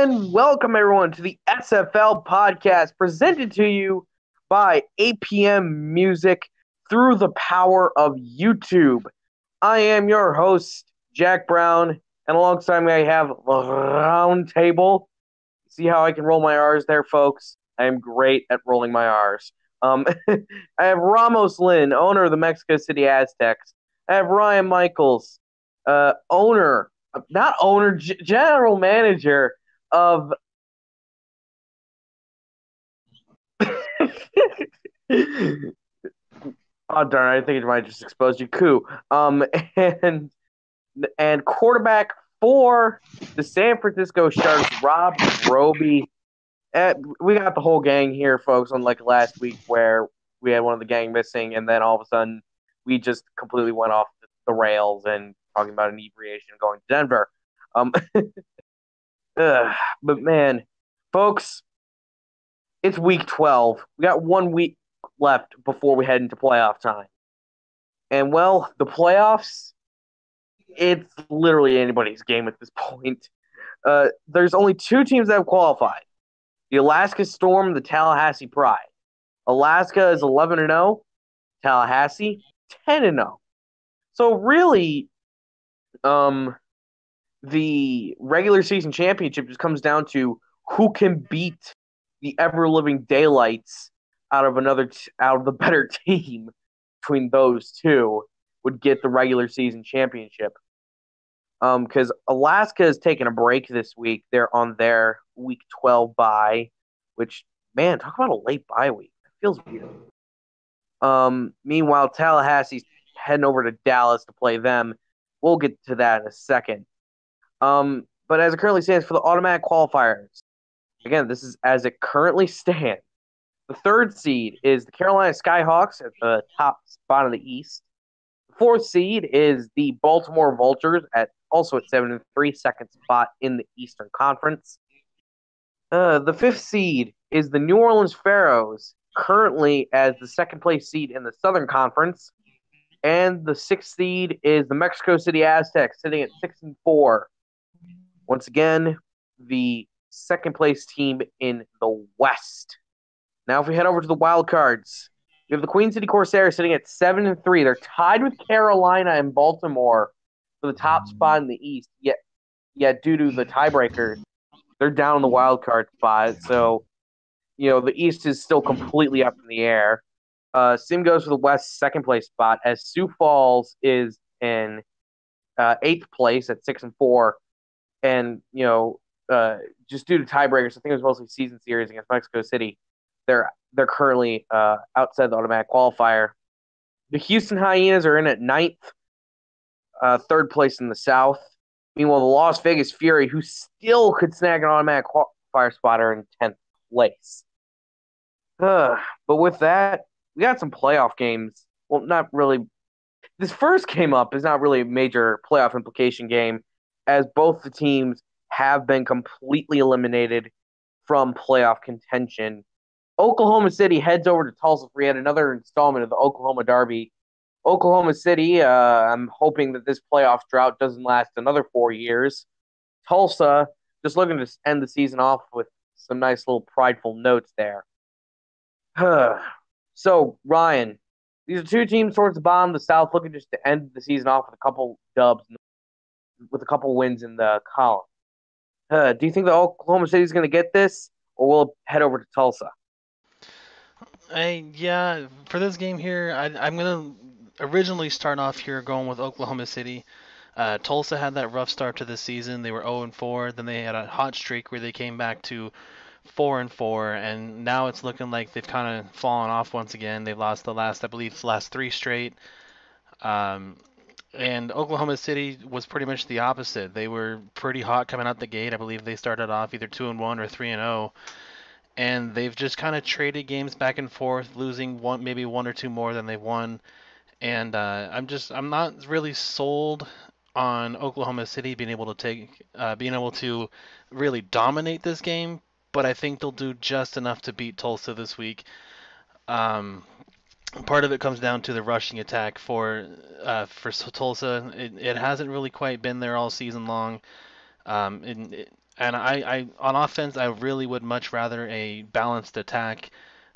And welcome everyone to the SFL Podcast, presented to you by APM Music through the power of YouTube. I am your host, Jack Brown, and alongside me I have the round table. See how I can roll my R's there, folks? I am great at rolling my R's. I have Ramos Lynn, owner of the Mexico City Aztecs. I have Ryan Michaels, general manager of oh darn, I think it might just expose you. And quarterback for the San Francisco Sharks, Rob Roby. We got the whole gang here, folks, unlike last week where we had one of the gang missing, and then all of a sudden we just completely went off the rails and talking about inebriation and going to Denver. But man, folks, it's week 12. We got 1 week left before we head into playoff time. And, well, the playoffs, it's literally anybody's game at this point. There's only two teams that have qualified. The Alaska Storm and the Tallahassee Pride. Alaska is 11-0. Tallahassee, 10-0. So, really, the regular season championship just comes down to who can beat the ever-living daylights out of the better team between those two would get the regular season championship. Because Alaska is taking a break this week. They're on their week 12 bye, which, man, talk about a late bye week. That feels weird. Meanwhile, Tallahassee's heading over to Dallas to play them. We'll get to that in a second. But as it currently stands for the automatic qualifiers, again, this is as it currently stands. The third seed is the Carolina Skyhawks at the top spot of the East. The fourth seed is the Baltimore Vultures also at 7-3, second spot in the Eastern Conference. The fifth seed is the New Orleans Pharaohs, currently as the second place seed in the Southern Conference. And the sixth seed is the Mexico City Aztecs, sitting at 6-4. Once again, the second place team in the West. Now, if we head over to the wild cards, we have the Queen City Corsairs sitting at 7-3. They're tied with Carolina and Baltimore for the top spot in the East. Yet due to the tiebreakers, they're down in the wild card spot. So, the East is still completely up in the air. Same goes for the West second place spot, as Sioux Falls is in eighth place at 6-4. And, just due to tiebreakers, I think it was mostly season series against Mexico City, they're currently outside the automatic qualifier. The Houston Hyenas are in at ninth, third place in the South. Meanwhile, the Las Vegas Fury, who still could snag an automatic qualifier spot, are in 10th place. But with that, we got some playoff games. Well, not really. This first game up is not really a major playoff implication game, as both the teams have been completely eliminated from playoff contention. Oklahoma City heads over to Tulsa for yet another installment of the Oklahoma Derby. Oklahoma City, I'm hoping that this playoff drought doesn't last another 4 years. Tulsa, just looking to end the season off with some nice little prideful notes there. So, Ryan, these are two teams towards the bottom of the South looking just to end the season off with a couple dubs, with a couple wins in the column. Do you think that Oklahoma City is going to get this, or will it head over to Tulsa? Yeah, for this game here, I'm going to originally start off here going with Oklahoma City. Tulsa had that rough start to the season. They were 0-4. Then they had a hot streak where they came back to 4-4, and now it's looking like they've kind of fallen off once again. They've lost the last three straight. And Oklahoma City was pretty much the opposite. They were pretty hot coming out the gate. I believe they started off either 2-1 or 3-0. And they've just kind of traded games back and forth, losing maybe one or two more than they've won. And I'm not really sold on Oklahoma City being able to really dominate this game. But I think they'll do just enough to beat Tulsa this week. Part of it comes down to the rushing attack for Tulsa. It hasn't really quite been there all season long. And I on offense, I really would much rather a balanced attack.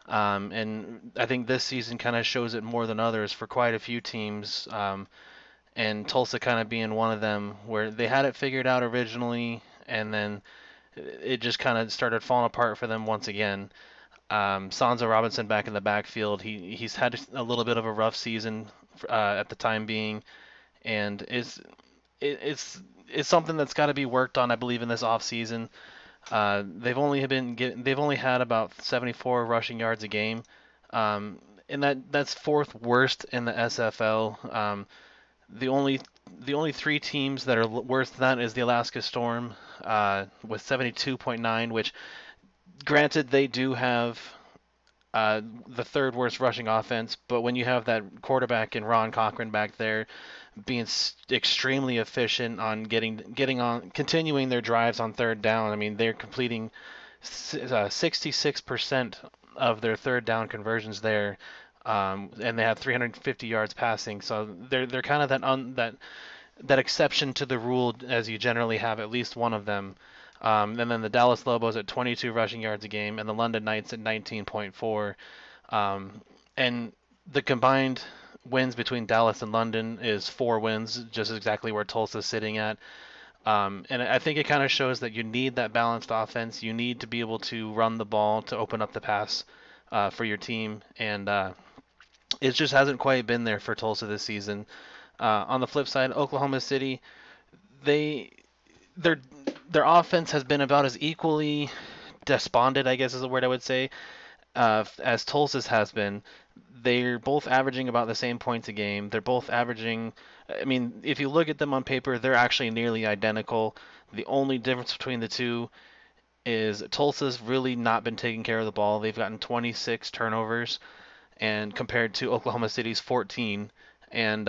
And I think this season kind of shows it more than others for quite a few teams. And Tulsa kind of being one of them, where they had it figured out originally, and then it just kind of started falling apart for them once again. Sansa Robinson back in the backfield, he's had a little bit of a rough season at the time being, and it's something that's got to be worked on, I believe, in this off season. They've only had about 74 rushing yards a game, and that's fourth worst in the SFL. The only the only three teams that are worse than that is the Alaska Storm with 72.9, which granted they do have the third worst rushing offense, but when you have that quarterback in Ron Cochran back there being extremely efficient on getting on continuing their drives on third down, I mean they're completing 66% of their third down conversions there. And they have 350 yards passing, so they're kind of that exception to the rule, as you generally have at least one of them. And then the Dallas Lobos at 22 rushing yards a game, and the London Knights at 19.4. And the combined wins between Dallas and London is 4 wins, just exactly where Tulsa's sitting at. And I think it kind of shows that you need that balanced offense. You need to be able to run the ball to open up the pass for your team, and it just hasn't quite been there for Tulsa this season. On the flip side, Oklahoma City, they their their offense has been about as equally despondent, I guess is the word I would say, as Tulsa's has been. They're both averaging about the same points a game. They're both averaging. I mean, if you look at them on paper, they're actually nearly identical. The only difference between the two is Tulsa's really not been taking care of the ball. They've gotten 26 turnovers, and compared to Oklahoma City's 14. And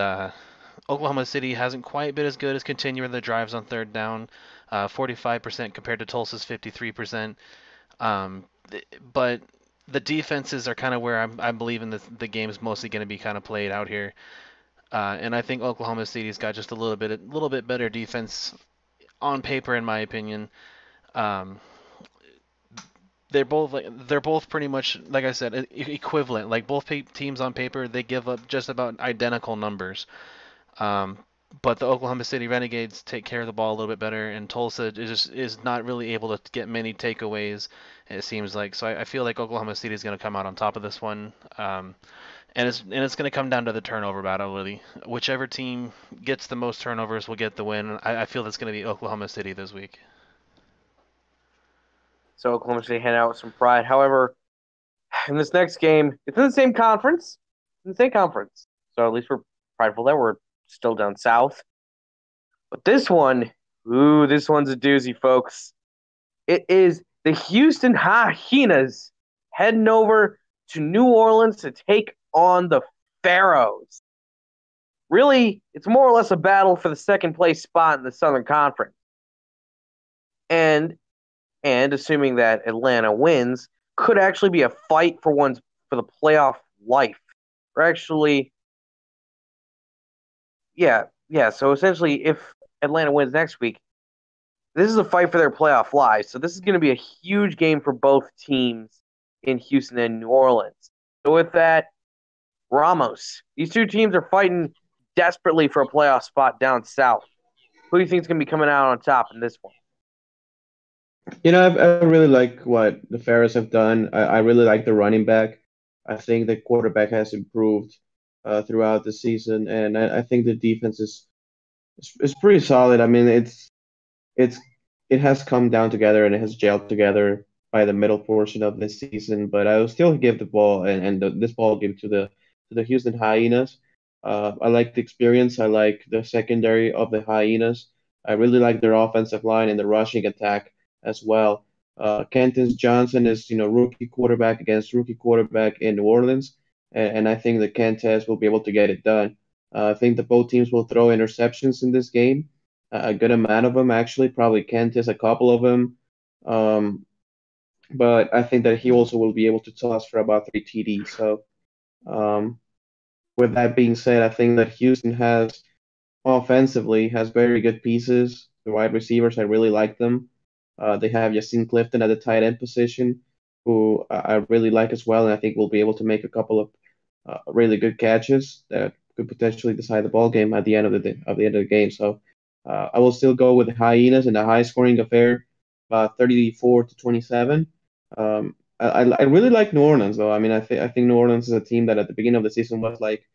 Oklahoma City hasn't quite been as good as continuing the drives on third down, 45% compared to Tulsa's 53%. But the defenses are kind of where I'm believing the game is mostly going to be kind of played out here. And I think Oklahoma City's got just a little bit better defense on paper, in my opinion. Um, they're both pretty much, like I said, equivalent. Like both teams on paper, they give up just about identical numbers. Um, but the Oklahoma City Renegades take care of the ball a little bit better, and Tulsa is not really able to get many takeaways. It seems like so. I feel like Oklahoma City is going to come out on top of this one, and it's going to come down to the turnover battle. Really, whichever team gets the most turnovers will get the win. I feel that's going to be Oklahoma City this week. So Oklahoma City heading out with some pride. However, in this next game, it's in the same conference. In the same conference. So at least we're prideful that we're still down south. But this one, this one's a doozy, folks. It is the Houston Hyenas heading over to New Orleans to take on the Pharaohs. Really, it's more or less a battle for the second place spot in the Southern Conference. And assuming that Atlanta wins, could actually be a fight for the playoff life. Or actually, yeah. So essentially, if Atlanta wins next week, this is a fight for their playoff lives. So this is going to be a huge game for both teams in Houston and New Orleans. So with that, Ramos, these two teams are fighting desperately for a playoff spot down south. Who do you think is going to be coming out on top in this one? I really like what the Pharaohs have done. I really like the running back. I think the quarterback has improved throughout the season, and I think the defense is pretty solid. I mean, it's it has come down together and it has gelled together by the middle portion of this season. But I will still give the ball this ball give to the Houston Hyenas. I like the experience. I like the secondary of the Hyenas. I really like their offensive line and the rushing attack as well. Kenton Johnson is rookie quarterback against rookie quarterback in New Orleans, and I think the Kentes will be able to get it done. I think that both teams will throw interceptions in this game, a good amount of them actually, probably Kentes a couple of them, but I think that he also will be able to toss for about 3 TDs. So um, with that being said, I think that Houston offensively has very good pieces. The wide receivers, I really like them. They have Yasin Clifton at the tight end position, who I really like as well, and I think will be able to make a couple of really good catches that could potentially decide the ball game at the end of the game. So I will still go with the Hyenas in a high scoring affair, 34-27. I really like New Orleans though. I mean, I think New Orleans is a team that at the beginning of the season was like,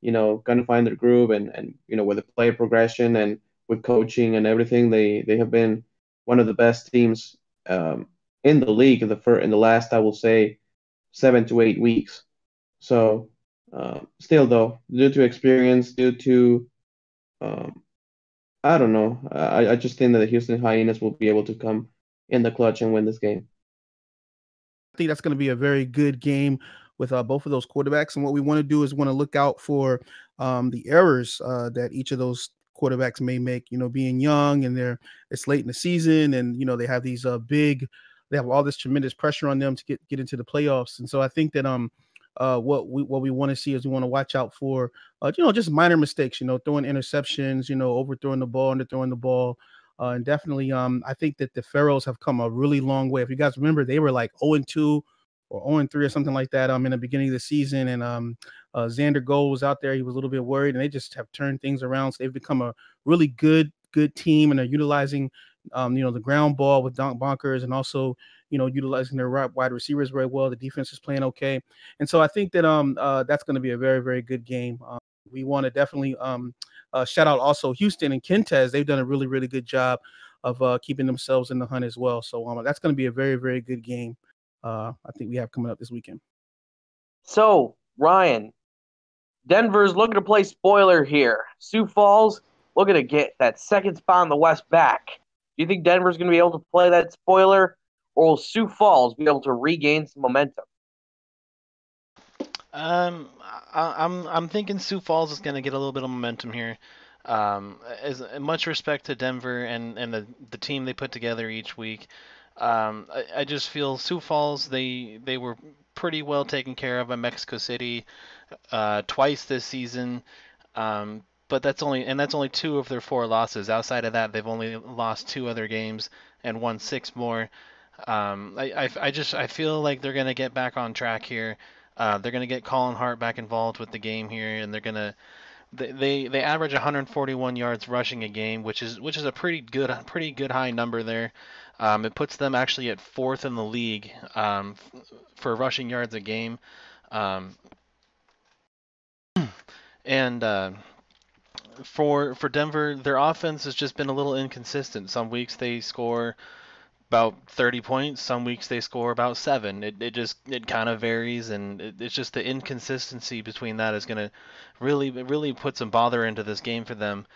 gonna find their groove, and with the player progression and with coaching and everything, they have been one of the best teams in the league in the last, I will say, 7 to 8 weeks. So still though, due to experience, due to um, I don't know, I just think that the Houston Hyenas will be able to come in the clutch and win this game. I think that's going to be a very good game with both of those quarterbacks. And what we want to do is want to look out for the errors that each of those quarterbacks may make. Being young and it's late in the season, and they have these they have all this tremendous pressure on them to get into the playoffs. And so I think that what we want to see is we want to watch out for just minor mistakes. Throwing interceptions, overthrowing the ball, underthrowing the ball. And definitely, I think that the Pharaohs have come a really long way. If you guys remember, they were like 0-2 or 0-3 or something like that in the beginning of the season. And Xander Gold was out there. He was a little bit worried, and they just have turned things around. So they've become a really good team, and they're utilizing, the ground ball with Donk Bonkers, and also, utilizing their wide receivers very well. The defense is playing okay. And so I think that that's going to be a very, very good game. We want to definitely shout out also Houston and Kentez. They've done a really, really good job of keeping themselves in the hunt as well. So that's going to be a very, very good game. I think we have coming up this weekend. So, Ryan, Denver's looking to play spoiler here. Sioux Falls looking to get that second spot in the West back. Do you think Denver's going to be able to play that spoiler, or will Sioux Falls be able to regain some momentum? I'm thinking Sioux Falls is going to get a little bit of momentum here. As much respect to Denver and the team they put together each week. I just feel Sioux Falls, they were pretty well taken care of by Mexico City twice this season. But that's only 2 of their 4 losses. Outside of that, they've only lost 2 other games and won 6 more. I feel like they're gonna get back on track here. They're gonna get Colin Hart back involved with the game here, and they average 141 yards rushing a game, which is a pretty good high number there. It puts them actually at 4th in the league for rushing yards a game. And for Denver, their offense has just been a little inconsistent. Some weeks they score about 30 points. Some weeks they score about 7. It kind of varies, and it's just the inconsistency between that is going to really put some bother into this game for them.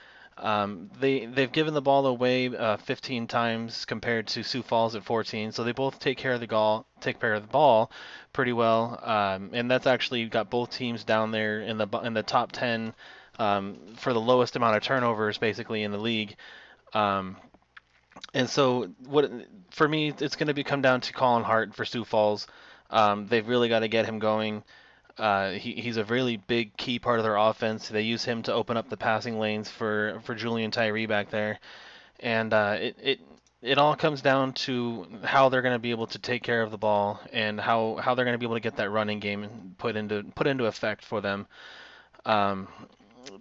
They've given the ball away 15 times compared to Sioux Falls at 14, so they both take care of the ball pretty well, and that's actually got both teams down there in the top 10 for the lowest amount of turnovers basically in the league. And so, for me, it's going to come down to Colin Hart for Sioux Falls. They've really got to get him going. He's a really big key part of their offense. They use him to open up the passing lanes for Julian Tyree back there, and it all comes down to how they're going to be able to take care of the ball and how they're going to be able to get that running game put into effect for them.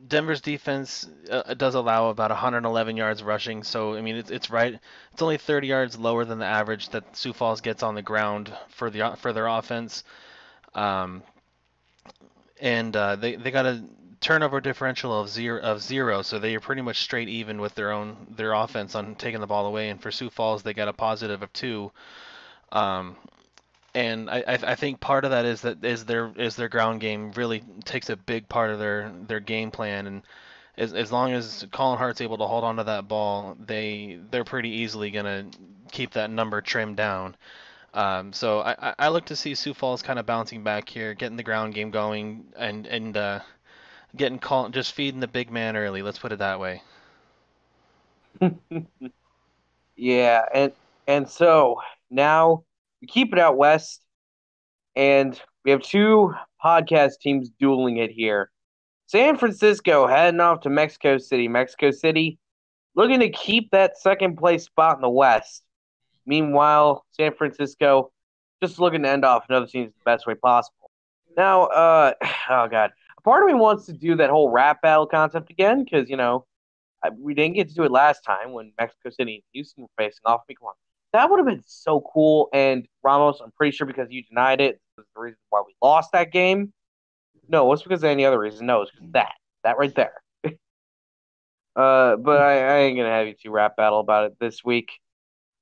Denver's defense does allow about 111 yards rushing, so I mean it's right. It's only 30 yards lower than the average that Sioux Falls gets on the ground for their offense, and they got a turnover differential of zero, so they are pretty much straight even with their offense on taking the ball away. And for Sioux Falls, they got a positive of 2. And I think part of that is their ground game really takes a big part of their game plan, and as long as Colin Hart's able to hold on to that ball, they're pretty easily gonna keep that number trimmed down. So I look to see Sioux Falls kind of bouncing back here, getting the ground game going, and getting just feeding the big man early. Let's put it that way. Yeah, and so now we keep it out west, and we have 2 podcast teams dueling it here. San Francisco heading off to Mexico City. Mexico City looking to keep that second place spot in the West. Meanwhile, San Francisco just looking to end off another season the best way possible. Now, oh god, a part of me wants to do that whole rap battle concept again because we didn't get to do it last time when Mexico City and Houston were facing off. I mean, come on, that would have been so cool. And Ramos, I'm pretty sure because you denied it was the reason why we lost that game. No, it's because of any other reason. No, it's because that right there. But I ain't gonna have you two rap battle about it this week.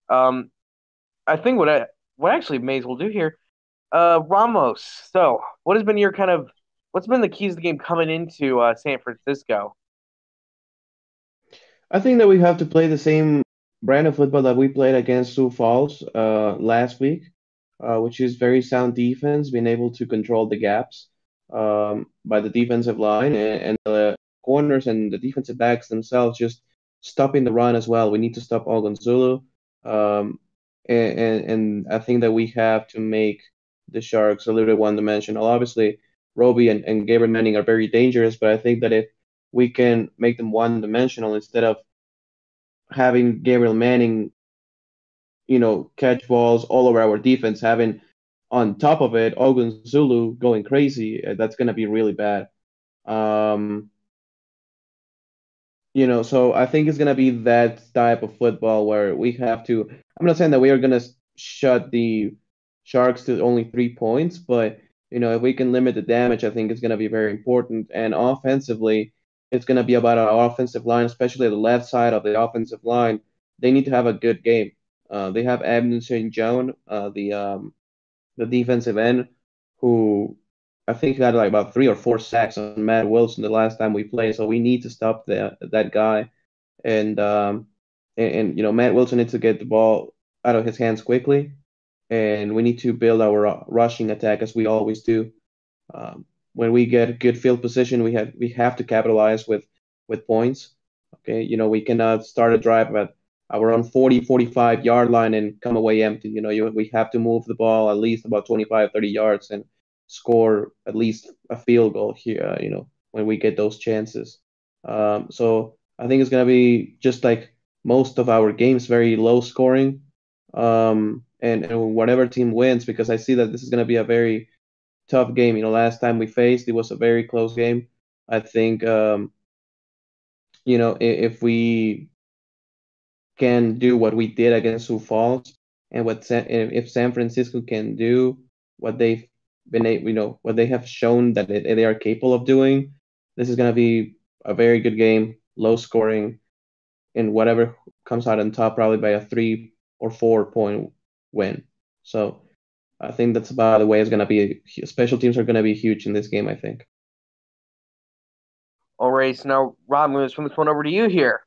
I think what actually may as well do here, Ramos. So, what's been the keys to the game coming into San Francisco? I think that we have to play the same brand of football that we played against Sioux Falls last week, which is very sound defense, being able to control the gaps by the defensive line and the corners and the defensive backs themselves just stopping the run as well. We need to stop Ogunzulu. Um, and I think that we have to make the Sharks a little bit one-dimensional. Obviously, Roby and Gabriel Manning are very dangerous, but I think that if we can make them one-dimensional instead of having Gabriel Manning, catch balls all over our defense, having on top of it Ogun Zulu going crazy, that's going to be really bad. Um, so I think it's going to be that type of football where we have to. I'm not saying that we are going to shut the Sharks to only 3 points, but if we can limit the damage, I think it's going to be very important. And offensively, it's going to be about our offensive line, especially the left side of the offensive line. They need to have a good game. They have Abden St. John, the defensive end, who I think had like about 3 or 4 sacks on Matt Wilson the last time we played. So we need to stop that guy. And Matt Wilson needs to get the ball out of his hands quickly, and we need to build our rushing attack as we always do. When we get good field position, we have to capitalize with points. Okay, we cannot start a drive at our own 40-45 yard line and come away empty. We have to move the ball at least about 25-30 yards and score at least a field goal here. When we get those chances. So I think it's gonna be just like most of our games, very low scoring. And whatever team wins, because I see that this is gonna be a very tough game. Last time we faced, it was a very close game. I think, if we can do what we did against Sioux Falls, and if San Francisco can do what they've been able, what they have shown that they are capable of doing, this is going to be a very good game, low scoring, and whatever comes out on top, probably by a 3 or 4 point win. So I think that's about the way it's going to be. Special teams are going to be huge in this game, I think. All right, so now, Rob, I'm going to swing this one over to you here.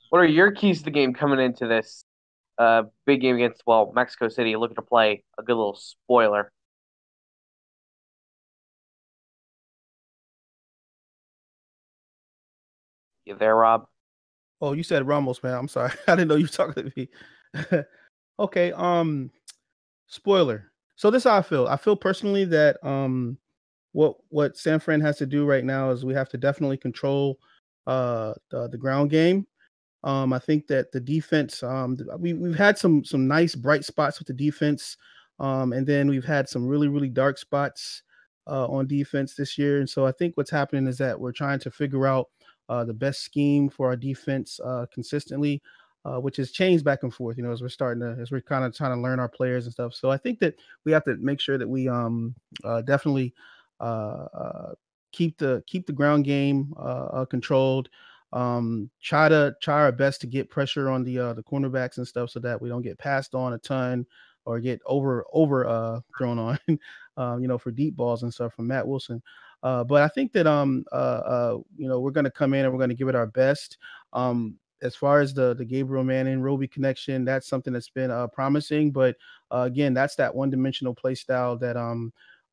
What are your keys to the game coming into this big game against, Mexico City, looking to play a good little spoiler? You there, Rob? Oh, you said Ramos, man. I'm sorry. I didn't know you were talking to me. Okay. Spoiler. So this is how I feel. I feel personally that what San Fran has to do right now is we have to definitely control the ground game. I think that the defense, we've had some nice bright spots with the defense, and then we've had some really, really dark spots on defense this year. And so I think what's happening is that we're trying to figure out the best scheme for our defense consistently, which has changed back and forth, as we're kind of trying to learn our players and stuff. So I think that we have to make sure that we definitely keep the ground game controlled. Try our best to get pressure on the cornerbacks and stuff so that we don't get passed on a ton or get over thrown on, for deep balls and stuff from Matt Wilson. But I think that we're going to come in and we're going to give it our best. As far as the Gabriel Manning Roby connection, that's something that's been promising. But again, that's that one-dimensional play style that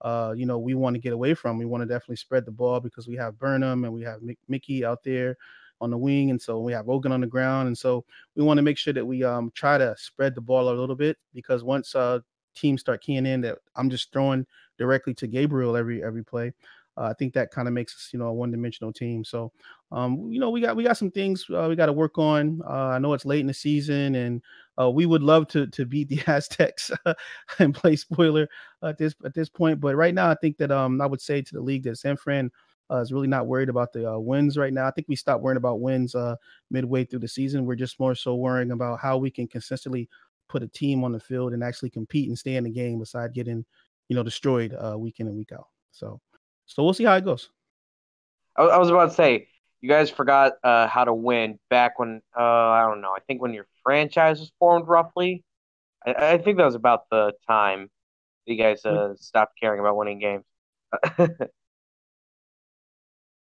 we want to get away from. We want to definitely spread the ball because we have Burnham and we have Mickey out there on the wing, and so we have Ogun on the ground, and so we want to make sure that we try to spread the ball a little bit, because once teams start keying in that I'm just throwing directly to Gabriel every play, I think that kind of makes us a one-dimensional team. So we got some things we got to work on. I know it's late in the season, and We would love to beat the Aztecs and play spoiler at this point. But right now, I think that I would say to the league that San Fran is really not worried about the wins right now. I think we stopped worrying about wins midway through the season. We're just more so worrying about how we can consistently put a team on the field and actually compete and stay in the game, beside getting destroyed week in and week out. So we'll see how it goes. I was about to say, you guys forgot how to win back when, I don't know, I think when your franchise was formed roughly. I think that was about the time you guys stopped caring about winning games.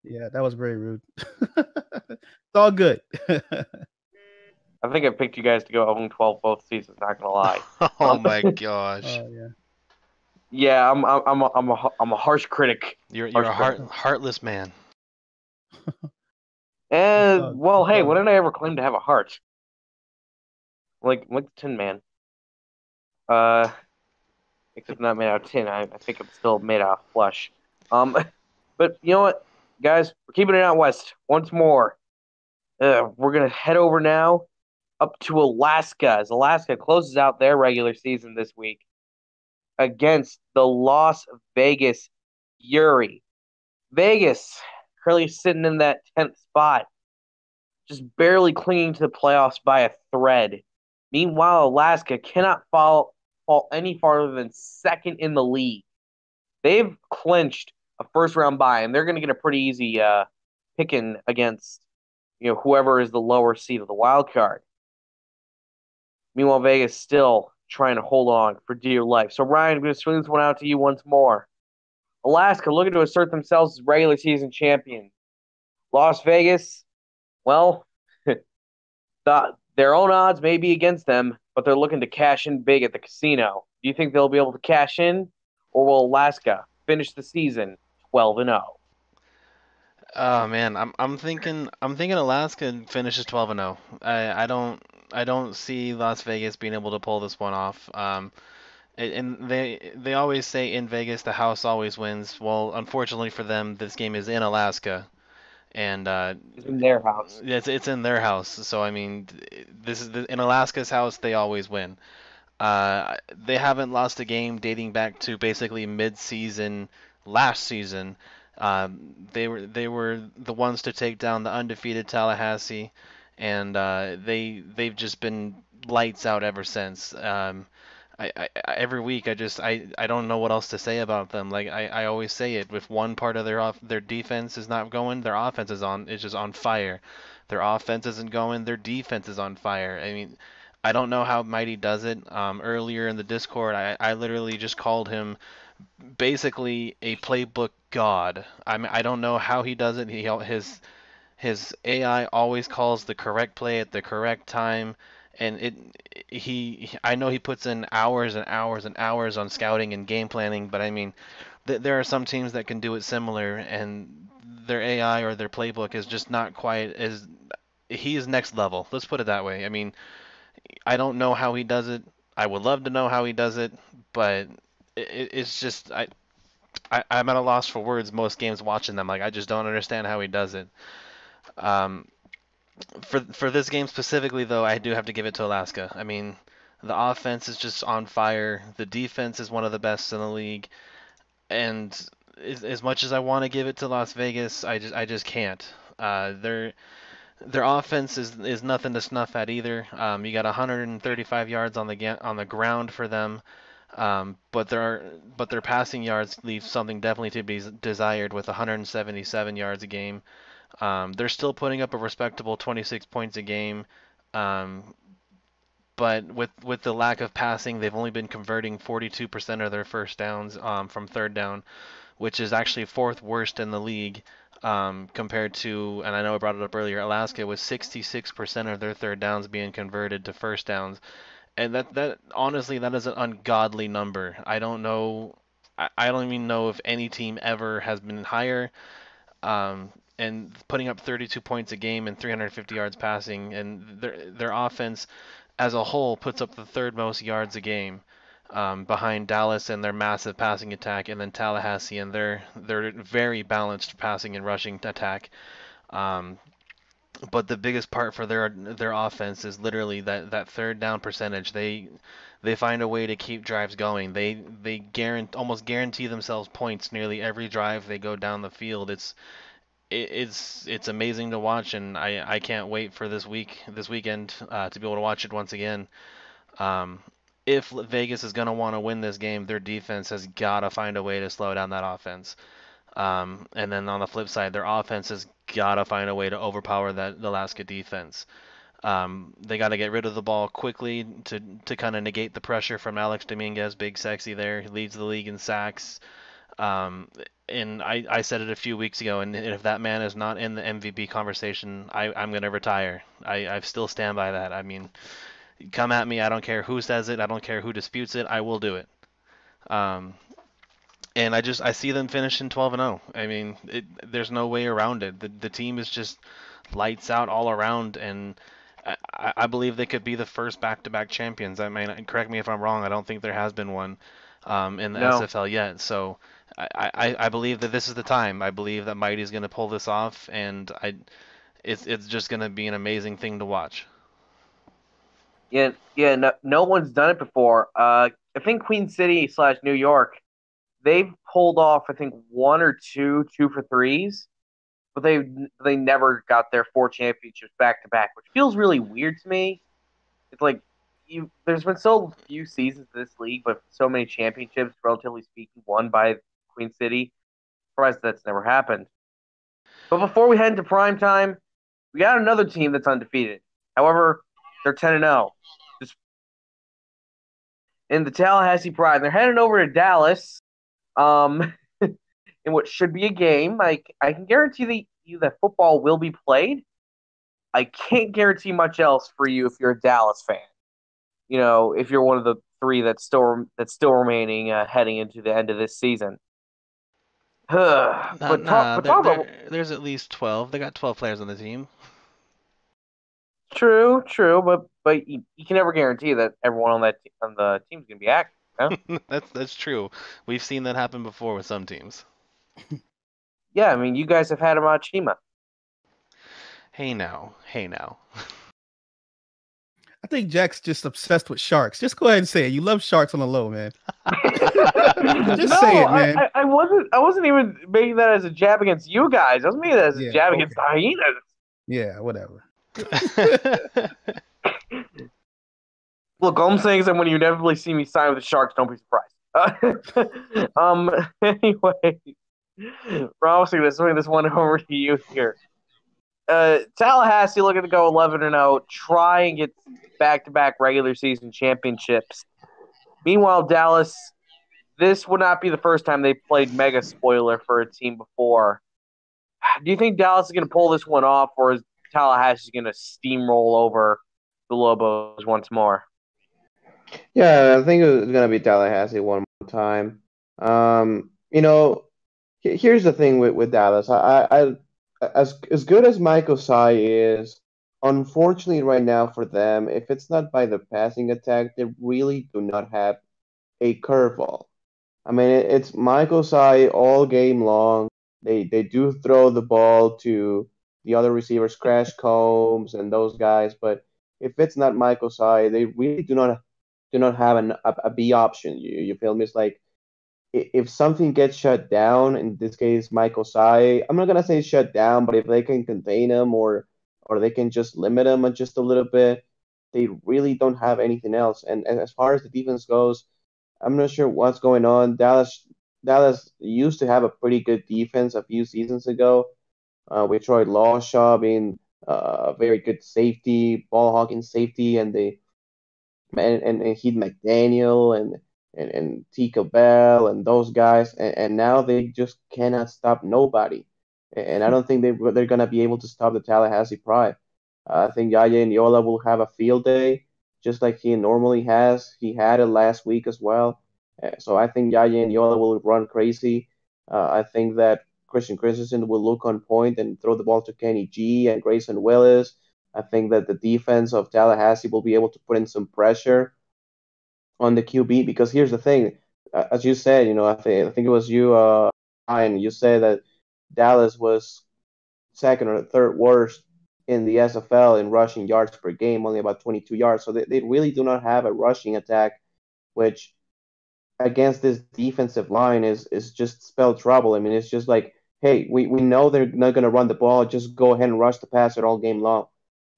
Yeah, that was very rude. It's all good. I think I picked you guys to go 0-12 both seasons, not going to lie. Oh my gosh. Yeah. Yeah, I'm a harsh critic. You're a critic. heartless man. And well, hey, when did I ever claim to have a heart? Like the Tin Man. Except not made out of tin. I think I'm still made out of flesh. But you know what, guys, we're keeping it out west once more. We're gonna head over now up to Alaska as Alaska closes out their regular season this week against the Las Vegas Fury. Vegas currently sitting in that 10th spot, just barely clinging to the playoffs by a thread. Meanwhile, Alaska cannot fall any farther than second in the league. They've clinched a first-round bye, and they're going to get a pretty easy picking against whoever is the lower seed of the wild card. Meanwhile, Vegas still trying to hold on for dear life. So, Ryan, I'm going to swing this one out to you once more. Alaska looking to assert themselves as regular season champions. Las Vegas, well, their own odds may be against them, but they're looking to cash in big at the casino. Do you think they'll be able to cash in, or will Alaska finish the season 12-0? Oh man, I'm thinking Alaska finishes 12-0. I don't see Las Vegas being able to pull this one off. And they always say in Vegas the house always wins. Well, unfortunately for them, this game is in Alaska, and It's in their house. it's in their house. So I mean, this is in Alaska's house. They always win. They haven't lost a game dating back to basically mid-season last season. They were the ones to take down the undefeated Tallahassee, and they've just been lights out ever since. Every week I don't know what else to say about them. Like I always say it, if one part of their defense is not going, their offense is just on fire. Their offense isn't going, their defense is on fire. I mean, I don't know how Mighty does it. Earlier in the Discord, I literally just called him basically a playbook god. I don't know how he does it. His AI always calls the correct play at the correct time, and I know he puts in hours and hours and hours on scouting and game planning, but I mean, there are some teams that can do it similar, and their AI or their playbook is just not quite as he is next level. Let's put it that way. I mean, I don't know how he does it. I would love to know how he does it, but it's just I'm at a loss for words most games watching them. Like I just don't understand how he does it. Um, for this game specifically, though, I do have to give it to Alaska. I mean, the offense is just on fire. The defense is one of the best in the league, and as much as I want to give it to Las Vegas, I just can't. Their offense is nothing to snuff at either. You got 135 yards on the ground for them, but their passing yards leave something definitely to be desired with 177 yards a game. They're still putting up a respectable 26 points a game, but with the lack of passing, they've only been converting 42% of their first downs from third down, which is actually fourth worst in the league. Compared to, and I know I brought it up earlier, Alaska was 66% of their third downs being converted to first downs, and that honestly that is an ungodly number. I don't know, I don't even know if any team ever has been higher. And putting up 32 points a game and 350 yards passing, and their offense as a whole puts up the third most yards a game. Behind Dallas and their massive passing attack, and then Tallahassee and their very balanced passing and rushing attack. But the biggest part for their offense is literally that third down percentage. They find a way to keep drives going. They almost guarantee themselves points nearly every drive they go down the field. It's amazing to watch, and I can't wait for this weekend to be able to watch it once again. Um, if Vegas is going to want to win this game, their defense has got to find a way to slow down that offense. And then on the flip side, their offense has got to find a way to overpower that Alaska defense. They got to get rid of the ball quickly to kind of negate the pressure from Alex Dominguez, big sexy there. He leads the league in sacks. Um, and I said it a few weeks ago, and if that man is not in the MVP conversation, I'm going to retire. I still stand by that. I mean, come at me. I don't care who says it. I don't care who disputes it. I will do it. Um, and I see them finishing 12-0. I mean, there's no way around it. The team is just lights out all around, and I believe they could be the first back-to-back champions. I mean, correct me if I'm wrong. I don't think there has been one in the No. SFL yet. So I believe that this is the time. I believe that Mighty's going to pull this off, and it's just going to be an amazing thing to watch. Yeah, no one's done it before. I think Queen City / New York, they've pulled off, I think, one or two for threes, but they never got their 4 championships back to back, which feels really weird to me. It's like there's been so few seasons in this league, but so many championships, relatively speaking, won by Queen City. Surprised that's never happened. But before we head into prime time, we got another team that's undefeated. However, they're 10-0. Just in the Tallahassee Pride. They're heading over to Dallas. In what should be a game. I can guarantee you that football will be played. I can't guarantee much else for you if you're a Dallas fan. You know, if you're one of the 3 that's still remaining heading into the end of this season. But talk about there's at least 12. They got 12 players on the team. True, but you can never guarantee that everyone on the team is gonna be active. Huh? That's true. We've seen that happen before with some teams. Yeah, I mean, you guys have had him on Chima. Hey now. I think Jack's just obsessed with sharks. Just go ahead and say it. You love sharks on the low, man. Just say it, man. I wasn't even making that as a jab against you guys. I was making that as a jab against the hyenas. Yeah, whatever. Look, all I'm saying is that when you inevitably see me sign with the Sharks, don't be surprised. Anyway, promising to swing this one over to you here. Tallahassee looking to go 11-0, try and get back-to-back regular season championships. Meanwhile, Dallas, this would not be the first time they played mega spoiler for a team before. Do you think Dallas is going to pull this one off, or is Tallahassee going to steamroll over the Lobos once more? Yeah, I think it's gonna be Tallahassee one more time. Here's the thing with Dallas. As good as Mike Osai is, unfortunately right now for them, if it's not by the passing attack, they really do not have a curveball. I mean, it's Mike Osai all game long. They do throw the ball to the other receivers, Crash Combs and those guys, but if it's not Mike Osai, they really do not have a B option. You feel me? It's like if something gets shut down, in this case, Michael Sai, I'm not gonna say shut down, but if they can contain him or they can just limit him just a little bit, they really don't have anything else. And as far as the defense goes, I'm not sure what's going on. Dallas used to have a pretty good defense a few seasons ago, with Troy Lawshaw being a very good safety, ball hawking safety, and Heath McDaniel and Tico Bell and those guys, and now they just cannot stop nobody. And I don't think they're gonna be able to stop the Tallahassee Pride. I think Yaya Niola will have a field day, just like he normally has. He had it last week as well. So I think Yaya Niola will run crazy. I think that Christian Christensen will look on point and throw the ball to Kenny G and Grayson Willis. I think that the defense of Tallahassee will be able to put in some pressure on the QB, because here's the thing, as you said, I think it was you, Ryan, you said that Dallas was second or third worst in the SFL in rushing yards per game, only about 22 yards. So they really do not have a rushing attack, which against this defensive line is just spell trouble. I mean, it's just like, hey, we know they're not going to run the ball. Just go ahead and rush the passer all game long.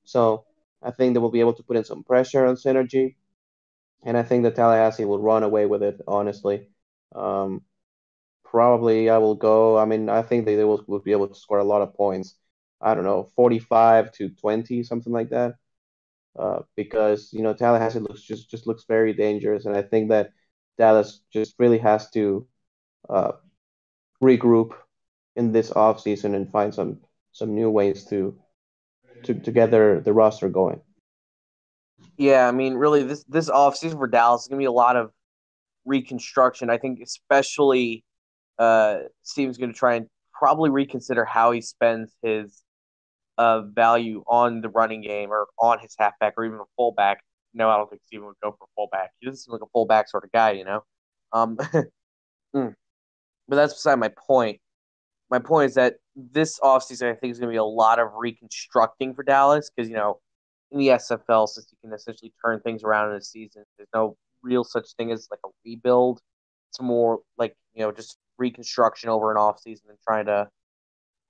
So I think they will be able to put in some pressure on Synergy. And I think that Tallahassee will run away with it, honestly. Probably I will go. I mean, I think they will be able to score a lot of points. I don't know, 45-20, something like that. Because Tallahassee just looks very dangerous, and I think that Dallas just really has to regroup in this offseason and find some new ways to get the roster going. Yeah, I mean, really, this offseason for Dallas is going to be a lot of reconstruction. I think especially Steven's going to try and probably reconsider how he spends his value on the running game or on his halfback or even a fullback. No, I don't think Steven would go for fullback. He doesn't seem like a fullback sort of guy, But that's beside my point. My point is that this offseason, I think, is going to be a lot of reconstructing for Dallas because, in the SFL, since you can essentially turn things around in a season, there's no real such thing as like a rebuild. It's more like, just reconstruction over an offseason and trying to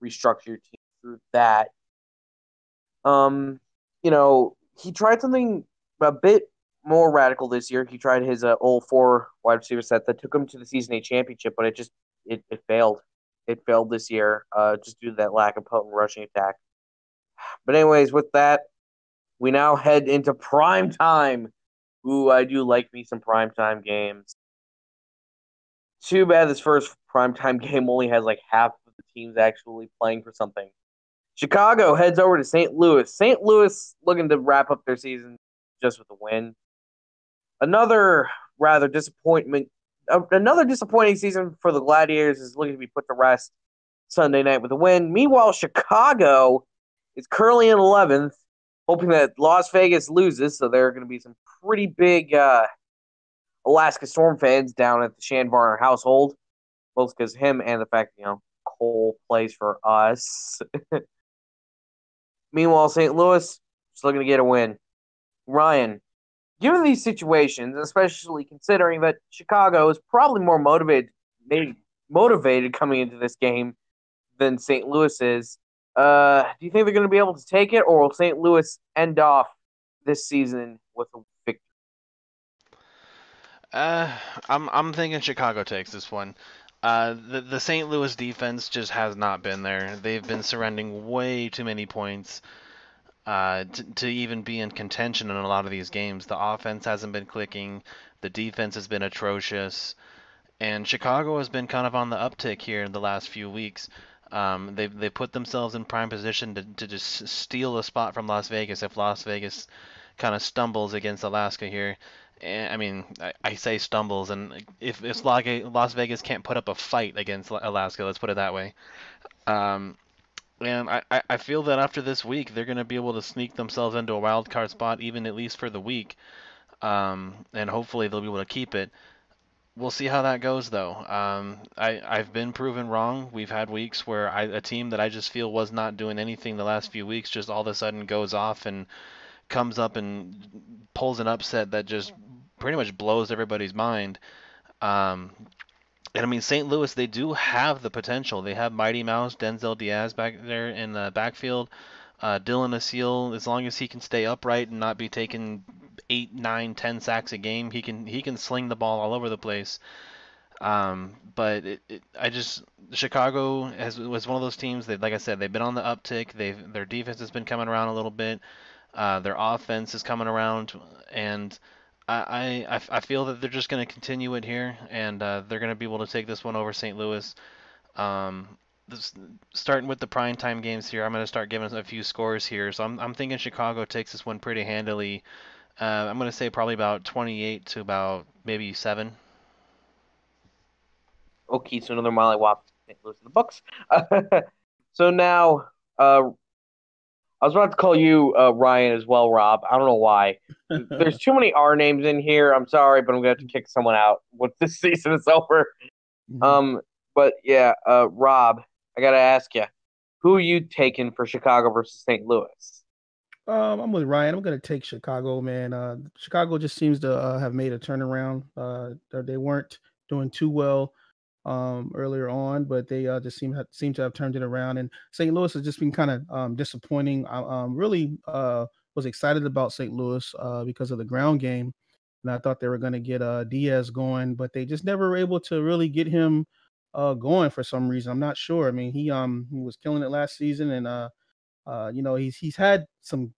restructure your team through that. He tried something a bit more radical this year. He tried his old 4 wide receiver set that took him to the season 8 championship, but it failed. It failed this year, just due to that lack of potent rushing attack. But anyways, with that, we now head into prime time. Ooh, I do like me some primetime games. Too bad this first primetime game only has like half of the teams actually playing for something. Chicago heads over to St. Louis. St. Louis looking to wrap up their season just with a win. Another disappointing season for the Gladiators is looking to be put to rest Sunday night with a win. Meanwhile, Chicago is currently in 11th, hoping that Las Vegas loses, so there are going to be some pretty big Alaska Storm fans down at the Shanvarner household, both because of him and the fact Cole plays for us. Meanwhile, St. Louis is looking to get a win. Ryan, given these situations, especially considering that Chicago is probably more motivated coming into this game than St. Louis is, do you think they're going to be able to take it, or will St. Louis end off this season with a victory? I'm thinking Chicago takes this one. The St. Louis defense just has not been there. They've been surrendering way too many points to even be in contention in a lot of these games. The offense hasn't been clicking. The defense has been atrocious. And Chicago has been kind of on the uptick here in the last few weeks. They've put themselves in prime position to just steal a spot from Las Vegas if Las Vegas kind of stumbles against Alaska here. I mean, I say stumbles, and if Las Vegas can't put up a fight against Alaska, let's put it that way. And I feel that after this week, they're going to be able to sneak themselves into a wild card spot, even at least for the week. And hopefully they'll be able to keep it. We'll see how that goes, though. I've been proven wrong. We've had weeks where a team that I just feel was not doing anything the last few weeks just all of a sudden goes off and comes up and pulls an upset that just pretty much blows everybody's mind. And I mean, St. Louis, they do have the potential. They have Mighty Mouse, Denzel Diaz back there in the backfield. Dylan Asil, as long as he can stay upright and not be taking 8, 9, 10 sacks a game, he can sling the ball all over the place. But Chicago was one of those teams that, like I said, they've been on the uptick. Their defense has been coming around a little bit. Their offense is coming around, and I feel that they're just going to continue it here, and they're going to be able to take this one over St. Louis. Starting with the primetime games here, I'm going to start giving a few scores here. So I'm thinking Chicago takes this one pretty handily. I'm going to say probably about 28 to about maybe 7. Okay, so another Molly Wop St. Louis in the books. So now, I was about to call you Ryan as well, Rob. I don't know why. There's too many R names in here. I'm sorry, but I'm going to have to kick someone out once this season is over. Mhm. But yeah, Rob, I got to ask you, Who are you taking for Chicago versus St. Louis? I'm with Ryan. I'm going to take Chicago, man. Chicago just seems to have made a turnaround. They weren't doing too well earlier on, but they just seem to have turned it around. And St. Louis has just been kind of disappointing. I really was excited about St. Louis because of the ground game, and I thought they were going to get Diaz going, but they just never were able to really get him going for some reason. I'm not sure. I mean, he was killing it last season, and he's had some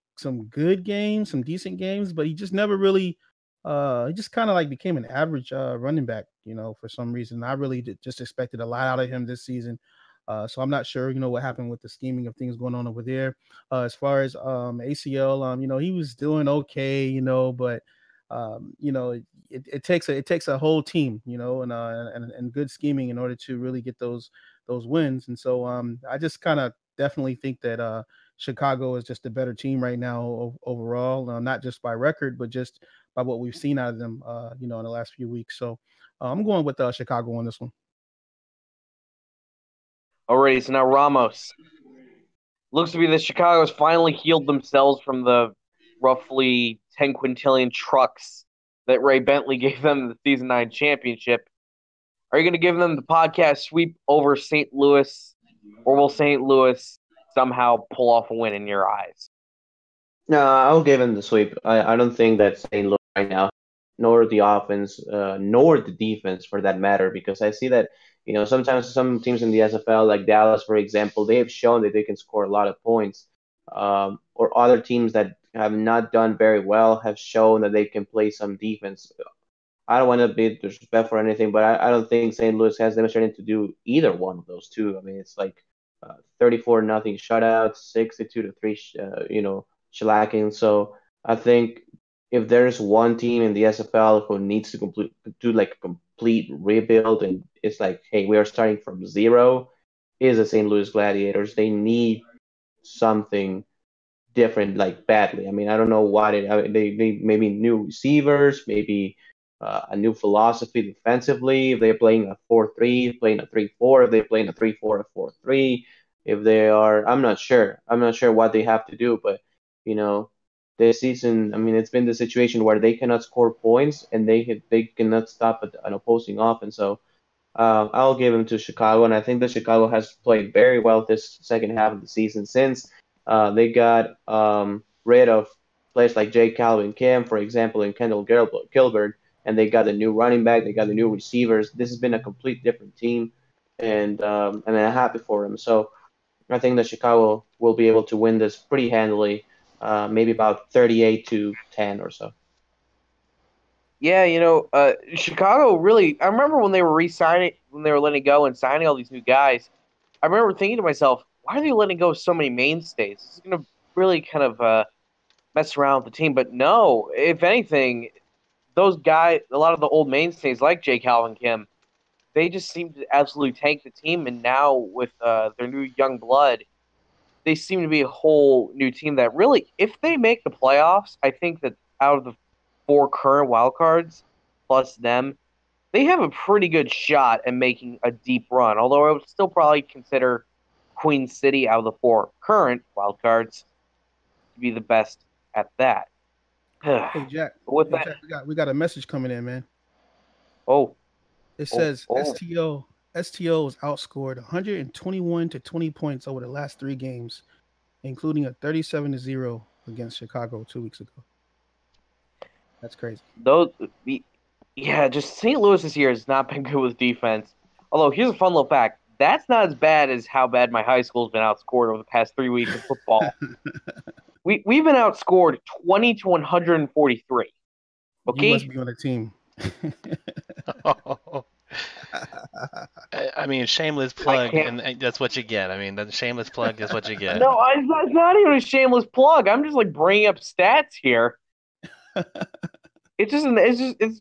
good games, some decent games, but he just never really he just kind of like became an average running back, for some reason. I really just expected a lot out of him this season. So I'm not sure, what happened with the scheming of things going on over there. As far as ACL, he was doing okay, but it takes a whole team, and good scheming in order to really get those wins. And so I just kind of definitely think that Chicago is just a better team right now overall, not just by record, but just by what we've seen out of them, in the last few weeks. So I'm going with Chicago on this one. Alrighty, so now Ramos. Looks to be that Chicago's finally healed themselves from the roughly 10 quintillion trucks that Ray Bentley gave them the Season 9 championship. Are you going to give them the podcast sweep over St. Louis, or will St. Louis somehow pull off a win in your eyes? No, I'll give him the sweep. I don't think that St. Louis right now, nor the offense, nor the defense for that matter, because I see that, sometimes some teams in the SFL, like Dallas, for example, they have shown that they can score a lot of points. Or other teams that have not done very well have shown that they can play some defense. I don't want to be disrespectful for anything, but I don't think St. Louis has demonstrated to do either one of those two. I mean, it's like 34-0 shutout, 62-3, shellacking. So I think if there's one team in the SFL who needs to do like a complete rebuild, and it's like, hey, we are starting from zero, is the St. Louis Gladiators. They need something different, like badly. I mean, I don't know what they maybe new receivers, maybe a new philosophy defensively. If they're playing a 4-3, playing a 3-4, if they're playing a 3-4, a 4-3, if they are, I'm not sure. I'm not sure what they have to do, but this season, I mean, it's been the situation where they cannot score points and they cannot stop an opposing offense. So I'll give them to Chicago, and I think that Chicago has played very well this second half of the season since they got rid of players like Jake Calvin Kim, for example, and Kendall Gilbert, and they got a new running back, they got the new receivers. This has been a complete different team, and I'm happy for them. So I think that Chicago will be able to win this pretty handily, maybe about 38-10 or so. Yeah, Chicago really. I remember when they were when they were letting go and signing all these new guys. I remember thinking to myself, why are they letting go of so many mainstays? This is going to really kind of mess around with the team. But no, if anything, those guys, a lot of the old mainstays like Jake Calvin Kim, they just seem to absolutely tank the team. And now with their new young blood, they seem to be a whole new team that really, if they make the playoffs, I think that out of the 4 current wild cards plus them, they have a pretty good shot at making a deep run. Although I would still probably consider Queen City out of the 4 current wild cards to be the best at that. Hey Jack, Jack, we got a message coming in, man. Oh, it says STO was outscored 121 to 20 points over the last 3 games, including a 37-0 against Chicago 2 weeks ago. That's crazy. Just St. Louis this year has not been good with defense. Although, here's a fun little fact. That's not as bad as how bad my high school's been outscored over the past 3 weeks of football. We've been outscored 20 to 143. Okay? You must be on a team. I mean, shameless plug, and that's what you get. I mean, the shameless plug is what you get. No, it's not even a shameless plug. I'm just like bringing up stats here. It's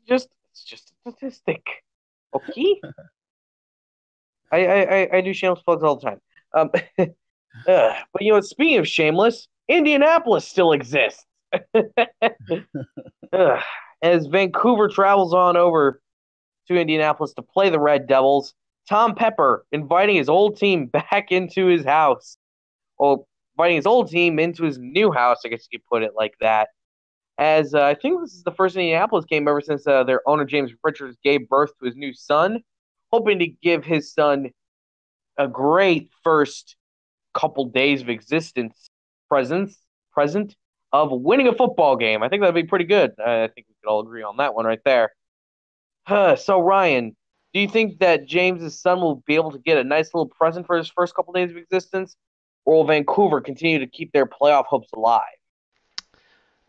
just a statistic. Okay. I do shameless plugs all the time. But speaking of shameless, Indianapolis still exists. As Vancouver travels on over to Indianapolis to play the Red Devils, Tom Pepper inviting his old team back into his house well, inviting his old team into his new house, I guess you could put it like that. As I think this is the first Indianapolis game ever since their owner James Richards gave birth to his new son, hoping to give his son a great first couple days of existence present of winning a football game. I think that'd be pretty good. I think we could all agree on that one right there. So Ryan, do you think that James's son will be able to get a nice little present for his first couple days of existence, or will Vancouver continue to keep their playoff hopes alive?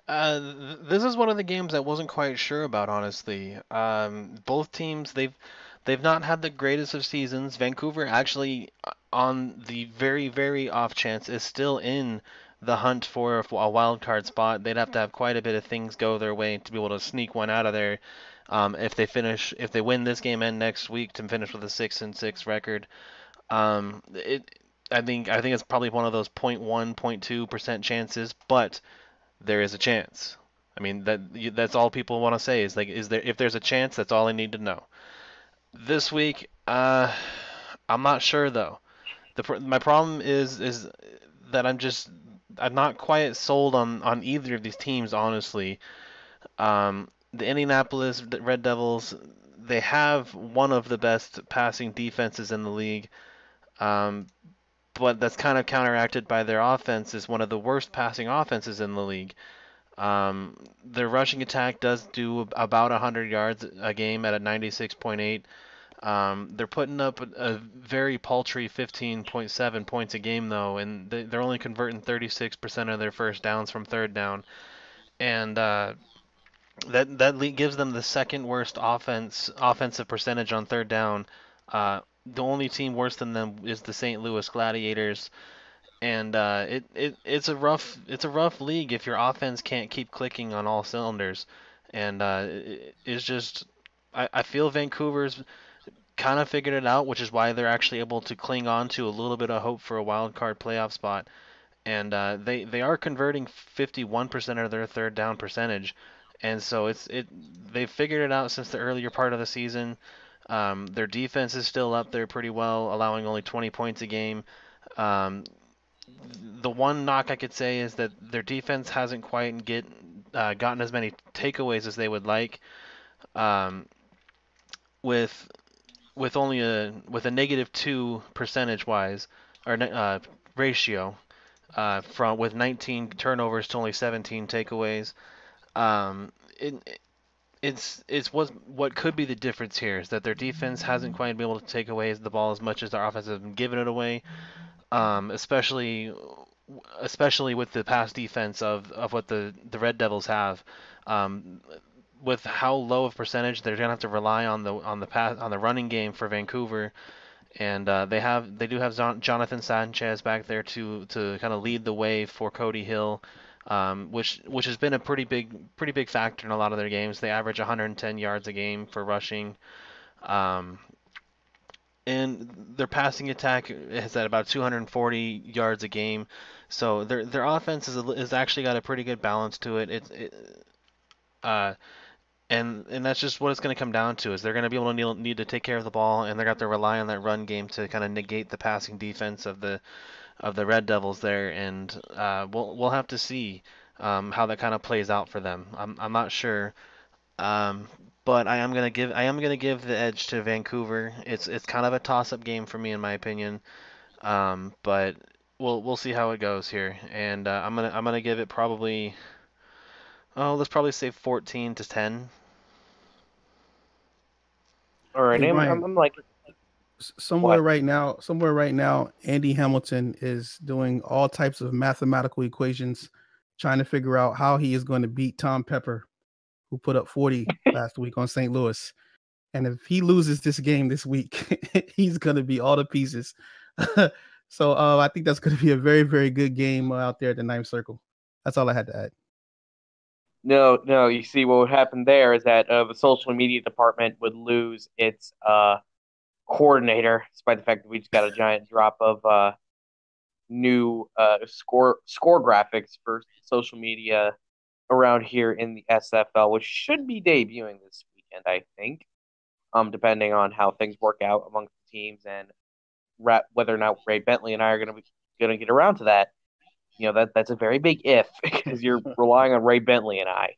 This is one of the games I wasn't quite sure about, honestly. Both teams, they've not had the greatest of seasons. Vancouver actually, on the very, very off chance, is still in the hunt for a wild card spot. They'd have to have quite a bit of things go their way to be able to sneak one out of there. If they win this game and next week to finish with a 6-6 record, I think it's probably one of those 0.1, 0.2% chances, but there is a chance. I mean that's all people want to say is like, is there, if there's a chance, that's all I need to know. This week, I'm not sure though. My problem is that I'm not quite sold on either of these teams, honestly. The Indianapolis Red Devils, they have one of the best passing defenses in the league. Um, but that's kind of counteracted by their offense is one of the worst passing offenses in the league. Their rushing attack does do about 100 yards a game at a 96.8. They're putting up a very paltry 15.7 points a game, though, and they're only converting 36% of their first downs from third down. And that gives them the second worst offensive percentage on third down. The only team worse than them is the St. Louis Gladiators, and it's a rough league if your offense can't keep clicking on all cylinders, and it's just I feel Vancouver's kind of figured it out, which is why they're actually able to cling on to a little bit of hope for a wild card playoff spot, and they are converting 51% of their third down percentage, and so they've figured it out since the earlier part of the season. Their defense is still up there pretty well, allowing only 20 points a game. Um, the one knock I could say is that their defense hasn't quite gotten as many takeaways as they would like. Um, with with a -2 percentage wise or ratio from with 19 turnovers to only 17 takeaways. Um, it, it's what could be the difference here is that their defense hasn't quite been able to take away the ball as much as their offense has been giving it away. Especially with the pass defense of what the Red Devils have. Um, with how low of percentage they're gonna have to rely on the running game for Vancouver, and they do have Jonathan Sanchez back there to kind of lead the way for Cody Hill, which has been a pretty big factor in a lot of their games. They average 110 yards a game for rushing. Um, and their passing attack is at about 240 yards a game. So their offense is actually got a pretty good balance to it. Uh, and that's just what it's going to come down to is they're going to be able to need to take care of the ball, and they're going to have to rely on that run game to kind of negate the passing defense of the Red Devils there. And we'll have to see how that kind of plays out for them. I'm not sure. Um, but I am gonna give the edge to Vancouver. It's kind of a toss-up game for me in my opinion. But we'll see how it goes here, and I'm gonna give it probably, let's probably say 14-10. All right, Hey, Ryan, I'm like, somewhere what? right now, Andy Hamilton is doing all types of mathematical equations, trying to figure out how he is going to beat Tom Pepper, who put up 40 last week on St. Louis. And if he loses this game this week, he's going to be all to pieces. So I think that's going to be a very, very good game out there at the ninth circle. That's all I had to add. No. You see, what would happen there is that the social media department would lose its coordinator, despite the fact that we just got a giant drop of new score graphics for social media around here in the SFL, which should be debuting this weekend, I think. Depending on how things work out amongst the teams and whether or not Ray Bentley and I are going to going to get around to that. That's a very big if because you're relying on Ray Bentley and I.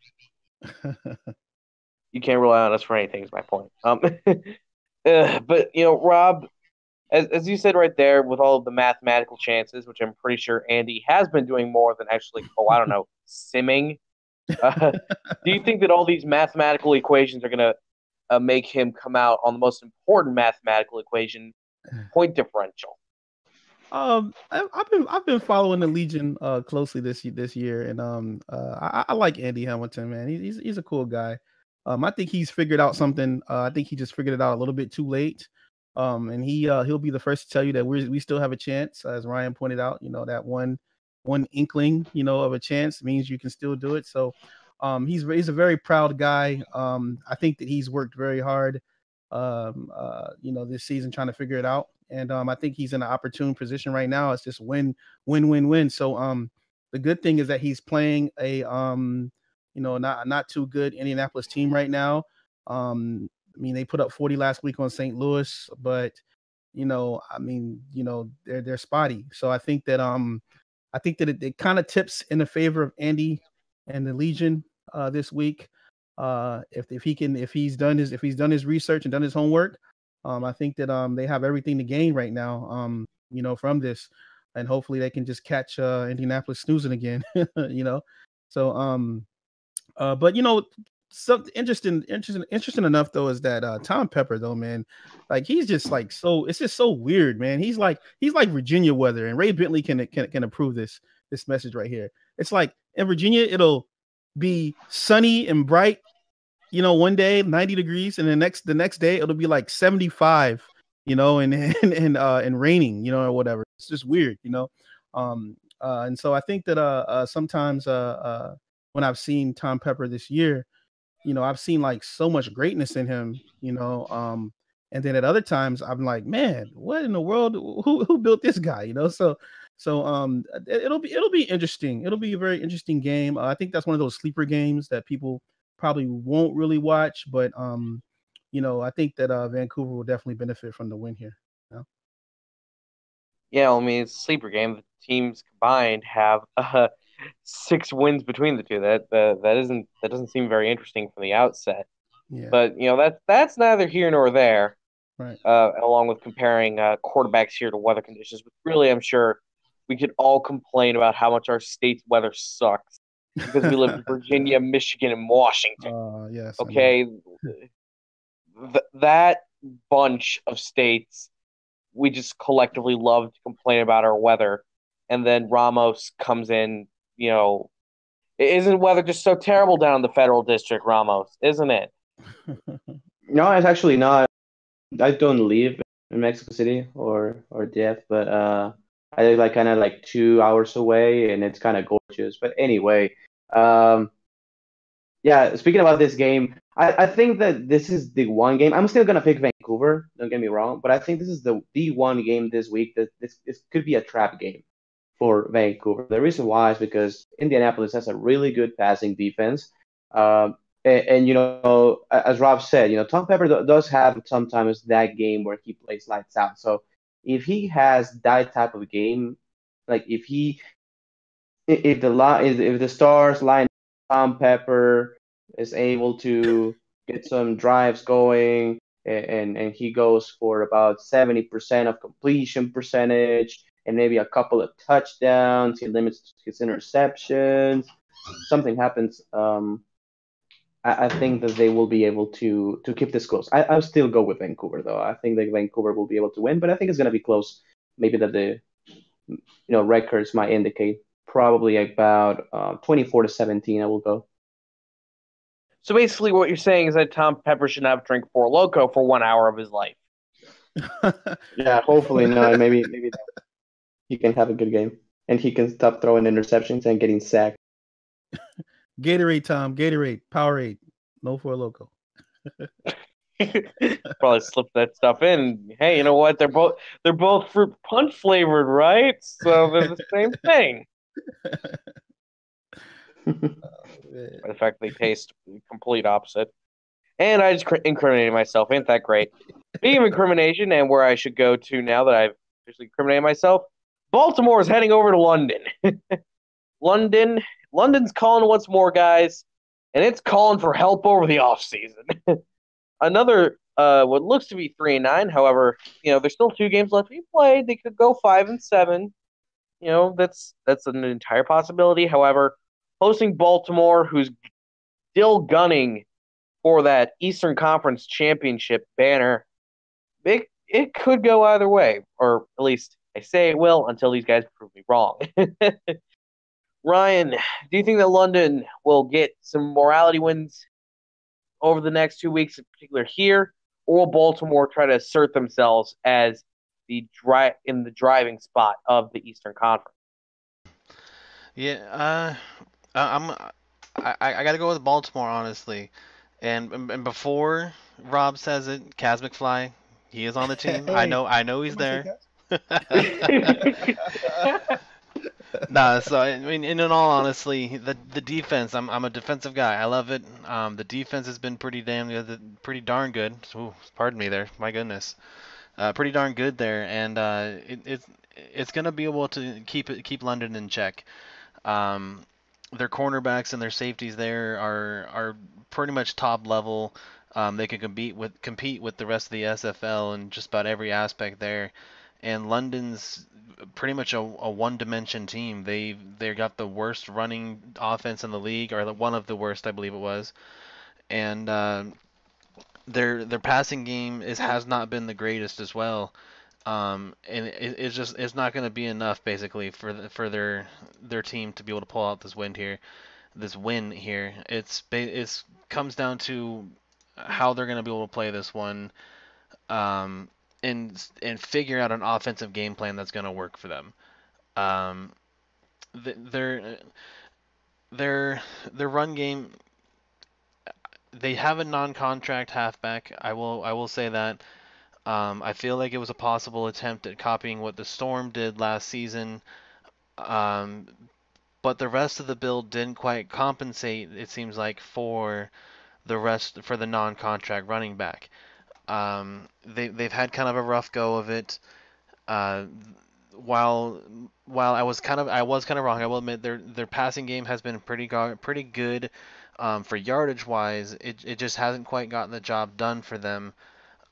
You can't rely on us for anything. Is my point. But Rob, as you said right there, with all of the mathematical chances, which I'm pretty sure Andy has been doing more than actually, simming. Do you think that all these mathematical equations are going to make him come out on the most important mathematical equation, point differential? I've been following the Legion closely this year, and I like Andy Hamilton, man. He's a cool guy. I think he's figured out something. I think he just figured it out a little bit too late. And he'll be the first to tell you that we still have a chance, as Ryan pointed out. That one inkling, of a chance means you can still do it. So, he's a very proud guy. I think that he's worked very hard, this season trying to figure it out. And I think he's in an opportune position right now. It's just win. So the good thing is that he's playing a not too good Indianapolis team right now. They put up 40 last week on St. Louis, but they're spotty. So I think that it kind of tips in the favor of Andy and the Legion this week. If he's done his research and done his homework, I think that they have everything to gain right now, from this, and hopefully they can just catch Indianapolis snoozing again, So, but something interesting enough though is that Tom Pepper though, man, like he's just like it's just so weird, man. He's like Virginia weather, and Ray Bentley can approve this message right here. It's like in Virginia it'll be sunny and bright, one day 90 degrees, and the next day it'll be like 75, and raining, or whatever. It's just weird, and so I think that sometimes when I've seen Tom Pepper this year, I've seen like so much greatness in him, and then at other times I'm like, man, what in the world? Who built this guy? So it'll be interesting. It'll be a very interesting game. I think that's one of those sleeper games that people probably won't really watch, but I think that Vancouver will definitely benefit from the win here. Yeah, it's a sleeper game. The teams combined have 6 wins between the two. That doesn't seem very interesting from the outset. Yeah. But that's neither here nor there. Right. Along with comparing quarterbacks here to weather conditions, but really, I'm sure we could all complain about how much our state's weather sucks because we live in Virginia, Michigan, and Washington. Yes. Okay, that bunch of states, we just collectively love to complain about our weather, and then Ramos comes in. Isn't weather just so terrible down in the federal district, Ramos? Isn't it? No, it's actually not. I don't live in Mexico City or DF, but I live like kind of like 2 hours away, and it's kind of gorgeous. But anyway, yeah. Speaking about this game, I think that this is the one game. I'm still gonna pick Vancouver. Don't get me wrong, but I think this is the one game this week that this could be a trap game for Vancouver. The reason why is because Indianapolis has a really good passing defense. And as Rob said, Tom Pepper does have sometimes that game where he plays lights out. So if he has that type of game, like if the stars line, Tom Pepper is able to get some drives going, and he goes for about 70% of completion percentage and maybe a couple of touchdowns. He limits his interceptions. Something happens. I think that they will be able to keep this close. I'll still go with Vancouver, though. I think that Vancouver will be able to win, but I think it's going to be close. Maybe that the records might indicate probably about 24-17. I will go. So basically, what you're saying is that Tom Pepper should not drink Four Loko for 1 hour of his life. Yeah, hopefully not. Maybe he can have a good game and he can stop throwing interceptions and getting sacked. Gatorade, Tom. Gatorade. Powerade. No Four Loko. Probably slip that stuff in. Hey, you know what? They're both fruit punch flavored, right? So they're the same thing. By the fact they taste complete opposite. And I just incriminated myself. Ain't that great? Speaking of incrimination and where I should go to now that I've officially incriminated myself, Baltimore is heading over to London. London's calling once more, guys, and it's calling for help over the offseason. Another what looks to be 3-9. However, there's still 2 games left to be played. They could go 5-7. That's an entire possibility. However, hosting Baltimore, who's still gunning for that Eastern Conference Championship banner, it could go either way, or at least I say it will until these guys prove me wrong. Ryan, do you think that London will get some morality wins over the next 2 weeks, in particular here, or will Baltimore try to assert themselves as in the driving spot of the Eastern Conference? Yeah, I gotta go with Baltimore, honestly. And before Rob says it, Kaz McFly, he is on the team. Hey, I know he's somebody there. say Nah, so I mean, in all honesty, the defense, I'm a defensive guy. I love it. The defense has been pretty darn good. Ooh, pardon me there. My goodness. Pretty darn good there, and it's gonna be able to keep London in check. Their cornerbacks and their safeties there are pretty much top level. They can compete with the rest of the SFL in just about every aspect there. And London's pretty much a one-dimension team. They got the worst running offense in the league, or one of the worst, I believe it was. And their passing game has not been the greatest as well. And it's not going to be enough basically for their team to be able to pull out this win here. It's comes down to how they're going to be able to play this one, and figure out an offensive game plan that's going to work for them. Um, their their run game, they have a non-contract halfback. I will say that. I feel like it was a possible attempt at copying what the Storm did last season, um, but the rest of the build didn't quite compensate, it seems like, for the non-contract running back. They've had kind of a rough go of it. Uh, while I was kind of wrong, I will admit their passing game has been pretty good. For yardage wise, it just hasn't quite gotten the job done for them,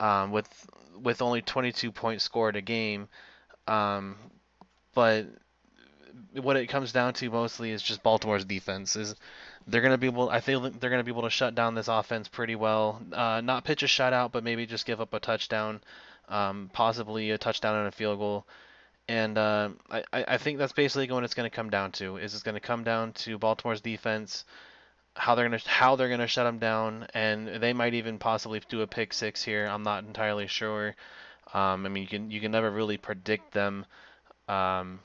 with only 22 points scored a game. But what it comes down to mostly is just Baltimore's defense. I feel like they're gonna be able to shut down this offense pretty well. Not pitch a shutout, but maybe just give up a touchdown, possibly a touchdown and a field goal. And I think that's basically what it's going to come down to. It's going to come down to Baltimore's defense, how they're gonna shut them down, and they might even possibly do a pick six here. I'm not entirely sure. I mean, you can never really predict them, um,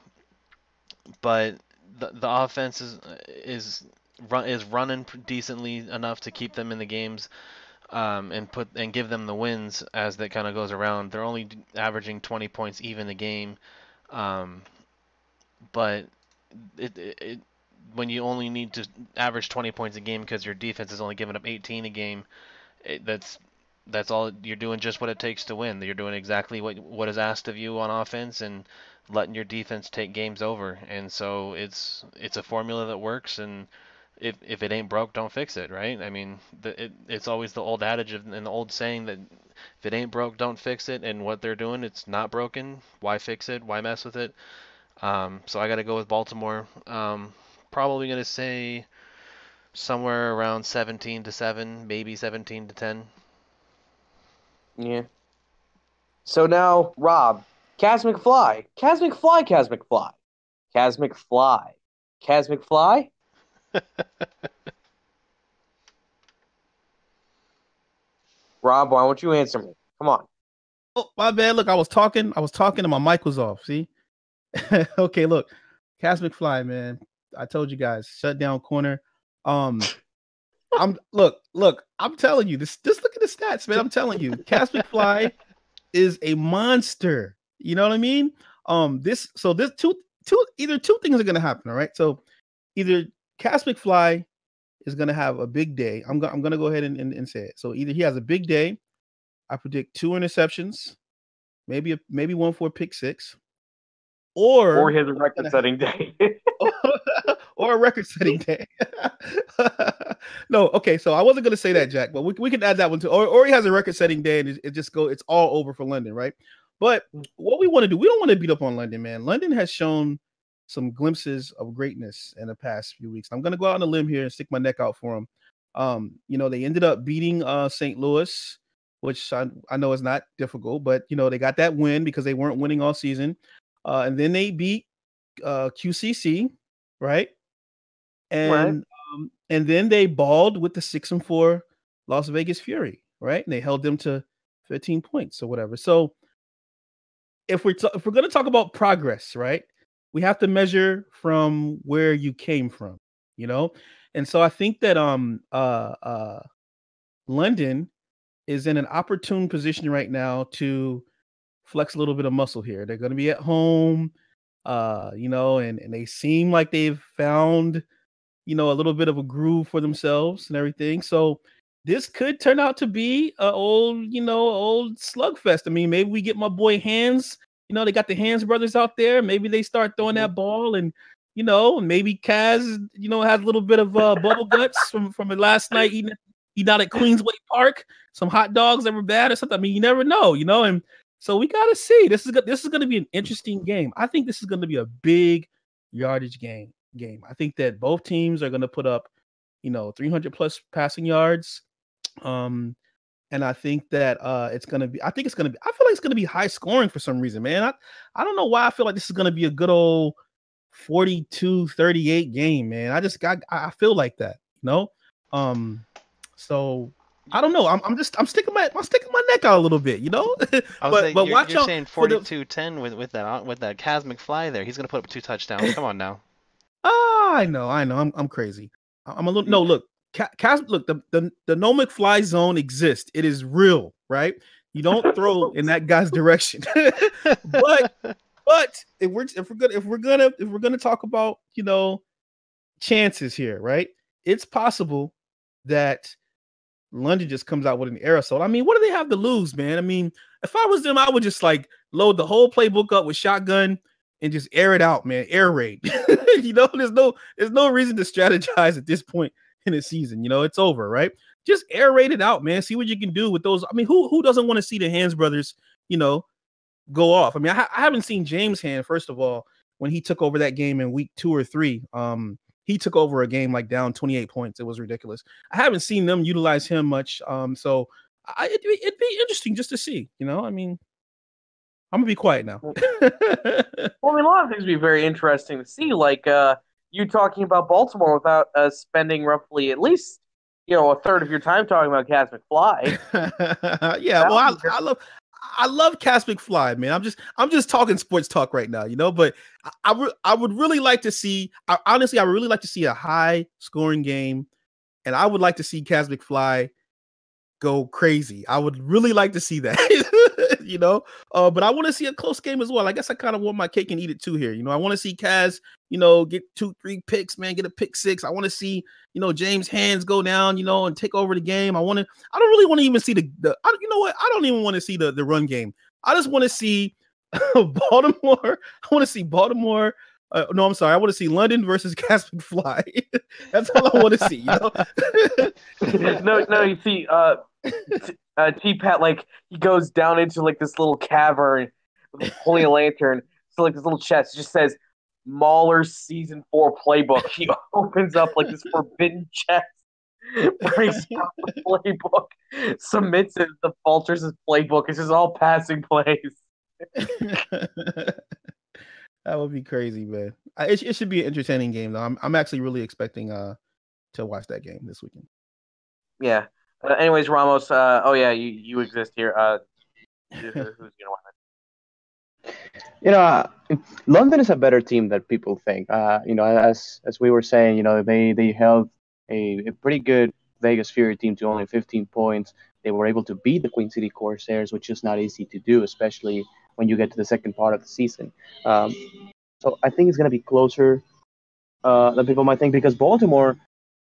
but the offense is running decently enough to keep them in the games, and give them the wins as that kind of goes around. They're only averaging 20 points even a game, but it when you only need to average 20 points a game because your defense is only giving up 18 a game, that's all you're doing, just what it takes to win. You're doing exactly what is asked of you on offense and letting your defense take games over. And so it's a formula that works, and if it ain't broke, don't fix it, right? I mean, it's always the old adage and the old saying that if it ain't broke, don't fix it. And what they're doing, it's not broken. Why fix it? Why mess with it? So I got to go with Baltimore. Probably going to say somewhere around 17-7, maybe 17-10. Yeah. So now, Rob, Kaz McFly. Kaz McFly, Kaz McFly. Kaz McFly. Kaz McFly? Rob, why won't you answer me? Come on. Oh, my bad. Look, I was talking and my mic was off. See? Okay, look. Kaz McFly, man. I told you guys, shut down corner. I'm telling you, this, just look at the stats, man. I'm telling you, Kaz McFly is a monster. You know what I mean? This either two things are gonna happen, all right? So either Kaz McFly is gonna have a big day. I'm gonna go ahead and say it. So either he has a big day, I predict 2 interceptions, maybe one for a pick six, Or or he has a record-setting day. or a record-setting day. No, okay. So I wasn't going to say that, Jack, but we can add that one too. Or he has a record-setting day, and it's all over for London, right? But what we want to do, we don't want to beat up on London, man. London has shown some glimpses of greatness in the past few weeks. I'm going to go out on a limb here and stick my neck out for them. They ended up beating St. Louis, which I know is not difficult, but they got that win because they weren't winning all season. And then they beat QCC, right? And and then they balled with the 6-4 Las Vegas Fury, right? And they held them to 15 points or whatever. So if we're going to talk about progress, right, we have to measure from where you came from, And so I think that London is in an opportune position right now to flex a little bit of muscle here. They're going to be at home, and they seem like they've found, a little bit of a groove for themselves and everything. So this could turn out to be a old slugfest. I mean, maybe we get my boy Hands. They got the Hands brothers out there. Maybe they start throwing that ball, and maybe Kaz, has a little bit of bubble guts from last night eating out at Queensway Park. Some hot dogs that were bad or something. I mean, you never know, and so we got to see. This is going to be an interesting game. I think this is going to be a big yardage game. I think that both teams are going to put up, 300 plus passing yards. And I think that I feel like it's going to be high scoring for some reason, man. I don't know why I feel like this is going to be a good old 42-38 game, man. I feel like that, so I don't know. I'm sticking my neck out a little bit, But watch out. You're saying 42-10 with that Kaz McFly there. He's gonna put up 2 touchdowns. Come on now. I know. I'm crazy. I'm a little. No, look, Kaz. Look, the no McFly zone exists. It is real, right? You don't throw in that guy's direction. but if we're gonna talk about chances here, right? It's possible that London just comes out with an aerosol. I mean, what do they have to lose, man? I mean, if I was them, I would just load the whole playbook up with shotgun and just air it out, man. Air raid. There's no reason to strategize at this point in the season. It's over, right? Just air raid it out, man. See what you can do with those. I mean, who doesn't want to see the Hands brothers, go off? I mean, I haven't seen James Hand, first of all, when he took over that game in week 2 or 3. He took over a game down 28 points. It was ridiculous. I haven't seen them utilize him much. So it'd be interesting just to see, I mean, I'm gonna be quiet now. Well, I mean, a lot of things would be very interesting to see, like you talking about Baltimore without spending roughly at least, a third of your time talking about Kaz McFly. Yeah, well, I love Kaz McFly, man. I'm just talking sports talk right now, but I would really like to see, honestly, I would really like to see a high scoring game, and I would like to see Kaz McFly go crazy. I would really like to see that, but I want to see a close game as well. I guess I kind of want my cake and eat it too here. I want to see Kaz, get 2-3 picks, man, get a pick 6. I want to see, James Hands go down, and take over the game. I don't really want to even see I don't even want to see the run game. I just want to see Baltimore. I want to see Baltimore. No, I'm sorry. I want to see London versus Kaz McFly. That's all I want to see, No, you see, T-Pat, he goes down into this little cavern holding a lantern. So this little chest just says Mahler's season 4 playbook. He opens up this forbidden chest, brings out the playbook, submits it to Falters' playbook. It's just all passing plays. That would be crazy, man. It should be an entertaining game, though. I'm actually really expecting to watch that game this weekend. Yeah. Anyways, Ramos. You exist here. Who's gonna win? London is a better team than people think. As we were saying, they held a pretty good Vegas Fury team to only 15 points. They were able to beat the Queen City Corsairs, which is not easy to do, especially when you get to the second part of the season. So I think it's going to be closer than people might think, because Baltimore,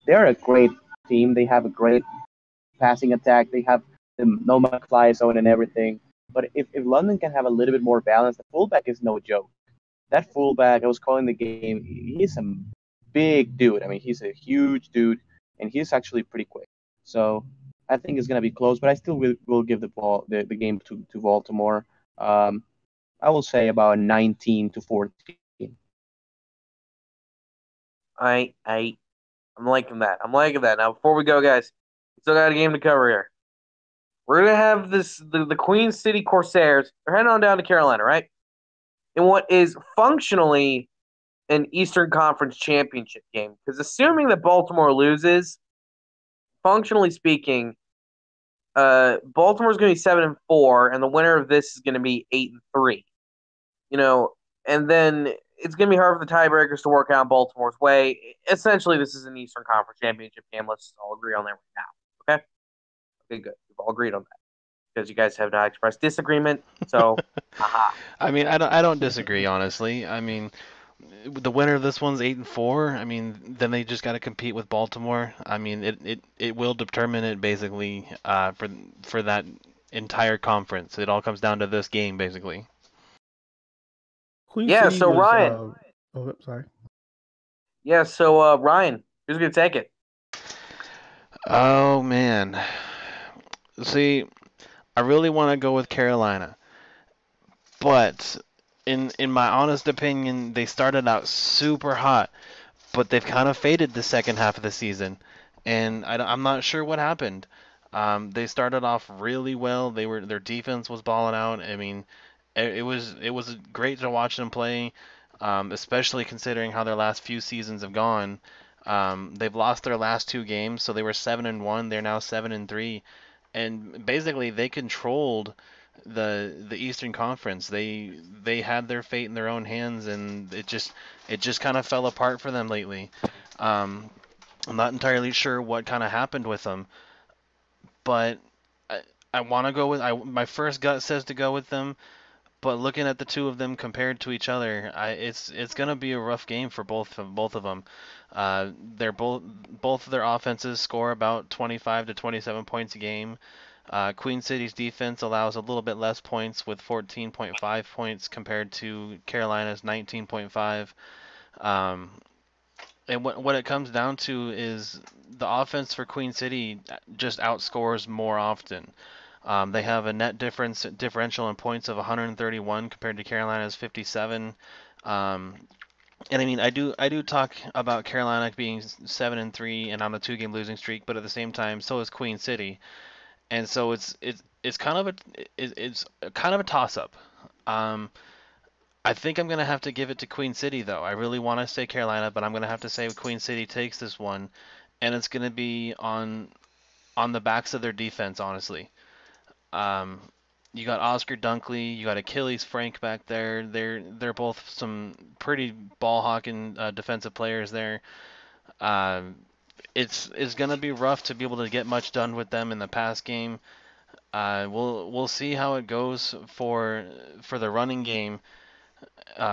they're a great team. They have a great passing attack. They have the no McFly zone and everything. But if London can have a little bit more balance, the fullback is no joke. that fullback, I was calling the game. He's a big dude. I mean, he's a huge dude, and he's actually pretty quick. So I think it's gonna be close, but I still will give the game to Baltimore. I will say about 19-14. I'm liking that. I'm liking that. Now, before we go, guys, we still got a game to cover here. We're gonna have the Queen City Corsairs. They're heading on down to Carolina, right? In what is functionally an Eastern Conference championship game. Because assuming that Baltimore loses, functionally speaking, Baltimore's going to be 7-4, and the winner of this is going to be 8-3. And then it's going to be hard for the tiebreakers to work out Baltimore's way. Essentially, this is an Eastern Conference championship game. Let's all agree on that right now. Okay? Okay, good. We've all agreed on that because you guys have not expressed disagreement. So, aha. I mean, I don't disagree, honestly. I mean, the winner of this one's 8-4. I mean, then they just got to compete with Baltimore. I mean, it will determine it basically for that entire conference. It all comes down to this game, basically. Queen Yeah, City so was, Ryan. Oh, sorry. Yeah, so Ryan, who's going to take it? Oh man, see, I really want to go with Carolina, but in my honest opinion, they started out super hot, but they've kind of faded the second half of the season, and I'm not sure what happened. They started off really well. Their defense was balling out. I mean, it was great to watch them play, especially considering how their last few seasons have gone. They've lost their last two games, so they were 7-1. They're now 7-3, and basically they controlled the Eastern Conference. They had their fate in their own hands, and it just kind of fell apart for them lately. Um, I'm not entirely sure what kind of happened with them, but I want to go with my first gut says to go with them. But looking at the two of them compared to each other, it's gonna be a rough game for both of them. They're both of their offenses score about 25 to 27 points a game. Queen City's defense allows a little bit less points with 14.5 points compared to Carolina's 19.5. Um, and what it comes down to is the offense for Queen City just outscores more often. They have a net differential in points of 131 compared to Carolina's 57. And I mean, I do talk about Carolina being 7-3 and on a two-game losing streak, but at the same time, so is Queen City, and so it's kind of a toss-up. Um, I think I'm gonna have to give it to Queen City though. I really want to say Carolina, but I'm gonna have to say Queen City takes this one, and it's gonna be on the backs of their defense, honestly. Um, you got Oscar Dunkley, you got Achilles Frank back there. They're both some pretty ball hawking defensive players there. Um, it's gonna be rough to be able to get much done with them in the pass game. We'll see how it goes for the running game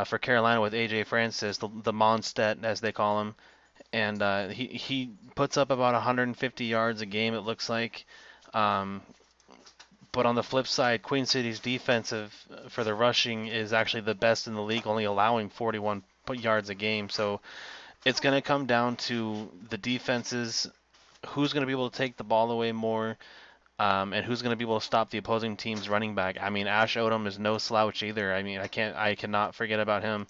for Carolina with AJ Francis, the Monstead as they call him, and he puts up about 150 yards a game it looks like. Um, But on the flip side, Queen City's defensive for the rushing is actually the best in the league, only allowing 41 yards a game. So it's going to come down to the defenses, who's going to be able to take the ball away more, and who's going to be able to stop the opposing team's running back. I mean, Ash Odom is no slouch either. I mean, I cannot forget about him.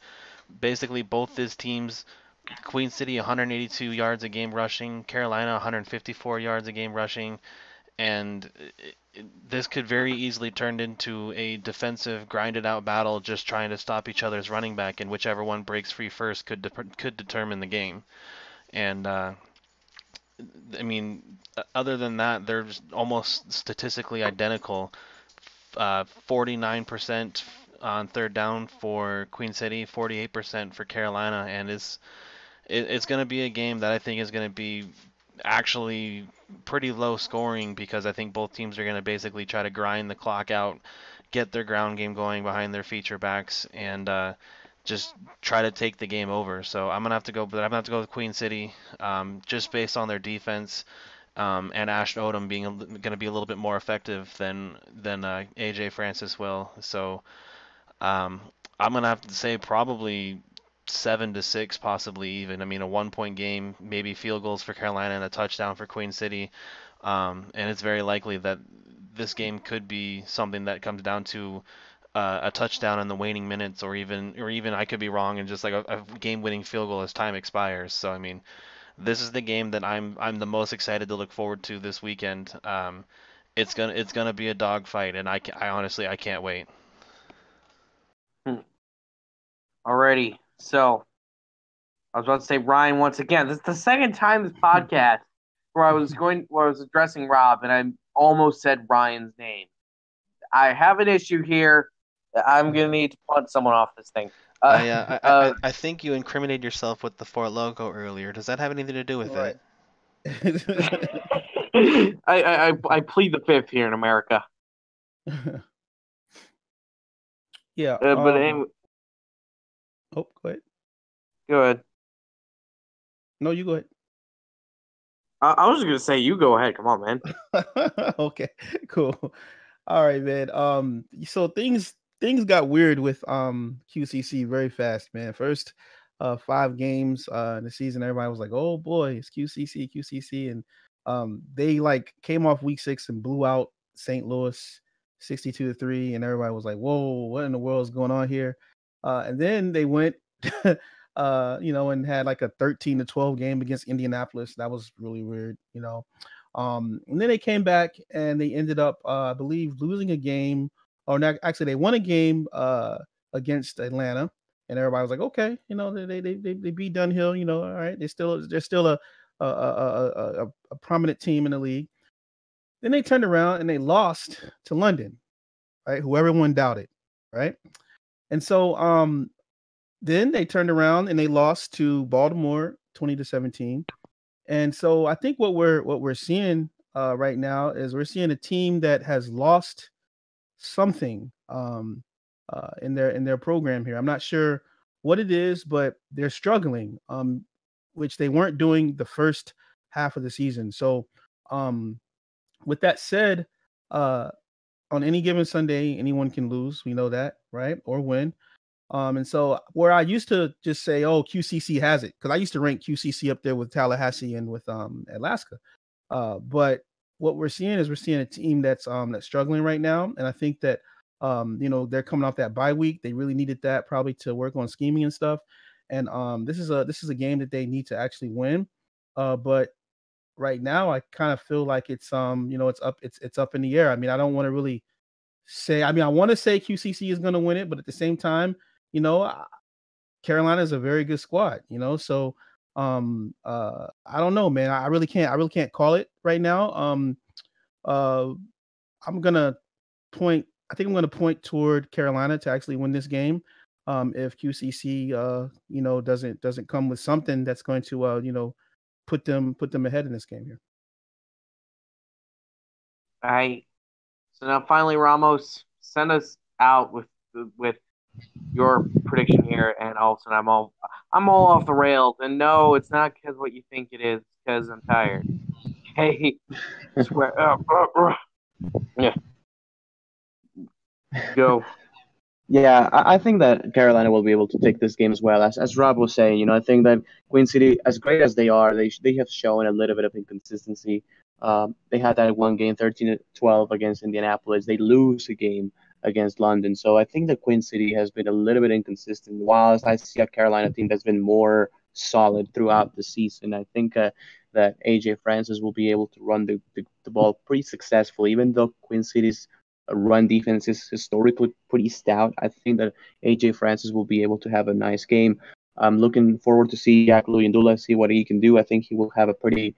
Basically, both his teams, Queen City 182 yards a game rushing, Carolina 154 yards a game rushing, and this could very easily turn into a defensive, grinded out battle, just trying to stop each other's running back, and whichever one breaks free first could determine the game. And I mean, other than that, they're just almost statistically identical. 49% on third down for Queen City, 48% for Carolina, and it's going to be a game that I think is going to be actually pretty low scoring because I think both teams are going to basically try to grind the clock out, get their ground game going behind their feature backs, and just try to take the game over. So I'm gonna have to go, but I'm gonna have to go with Queen City, just based on their defense, and Ash Odom being going to be a little bit more effective than AJ Francis will. So. I'm gonna have to say probably 7-6, possibly even. I mean, a 1-point game, maybe field goals for Carolina and a touchdown for Queen City. And it's very likely that this game could be something that comes down to a touchdown in the waning minutes, or even I could be wrong, and just like a game-winning field goal as time expires. So I mean, this is the game that I'm the most excited to look forward to this weekend. It's gonna be a dogfight, and I honestly I can't wait. Alrighty, so I was about to say Ryan once again. This is the second time this podcast where I was addressing Rob, and I almost said Ryan's name. I have an issue here. I'm gonna need to punt someone off this thing. I think you incriminated yourself with the Fort Logo earlier. Does that have anything to do with Right. it? I plead the fifth here in America. Yeah. But anyway, Oh, go ahead. go ahead. No, you go ahead. I was just gonna say you go ahead. Come on, man. Okay, cool. All right, man. So things got weird with QCC very fast, man. First, 5 games in the season, everybody was like, "Oh boy, it's QCC," and they like came off week 6 and blew out St. Louis 62-3, and everybody was like, "Whoa, what in the world is going on here?" And then they went. And had like a 13-12 game against Indianapolis. That was really weird. And then they came back and they ended up, I believe, losing a game, or not, actually they won a game against Atlanta, and everybody was like, okay, they beat Dunhill, all right, they're still a prominent team in the league. Then they turned around and they lost to London, right? Who everyone doubted, right? And so then they turned around and they lost to Baltimore 20-17. And so I think what we're seeing right now is we're seeing a team that has lost something in their program here. I'm not sure what it is, but they're struggling, which they weren't doing the first half of the season. So with that said, on any given Sunday, anyone can lose. We know that, right? Or win. And so where I used to just say, oh, QCC has it, because I used to rank QCC up there with Tallahassee and with Alaska. But what we're seeing is a team that's struggling right now. And I think that they're coming off that bye week. They really needed that probably to work on scheming and stuff. And this is a game that they need to actually win. But right now I kind of feel like it's it's up in the air. I mean, I don't want to really say, I want to say QCC is going to win it, but at the same time, Carolina is a very good squad, so I don't know, man. I really can't call it right now. I'm gonna I think I'm gonna point toward Carolina to actually win this game. If QCC doesn't come with something that's going to put them ahead in this game here. All right. So now finally, Ramos, send us out with your prediction here, and all of a sudden I'm all off the rails. And no, it's not because what you think it is. It's because I'm tired. Hey, swear. Yeah. Go. Yeah, I think that Carolina will be able to take this game as well. As Rob was saying, I think that Queen City, as great as they are, they have shown a little bit of inconsistency. They had that one game, 13-12 against Indianapolis. They lose a game against London. So I think that Queen City has been a little bit inconsistent, whilst I see a Carolina team that's been more solid throughout the season. I think that AJ Francis will be able to run the ball pretty successfully, even though Queen City's run defense is historically pretty stout. I think that AJ Francis will be able to have a nice game. I'm looking forward to see Jack Luyendula, see what he can do. I think he will have a pretty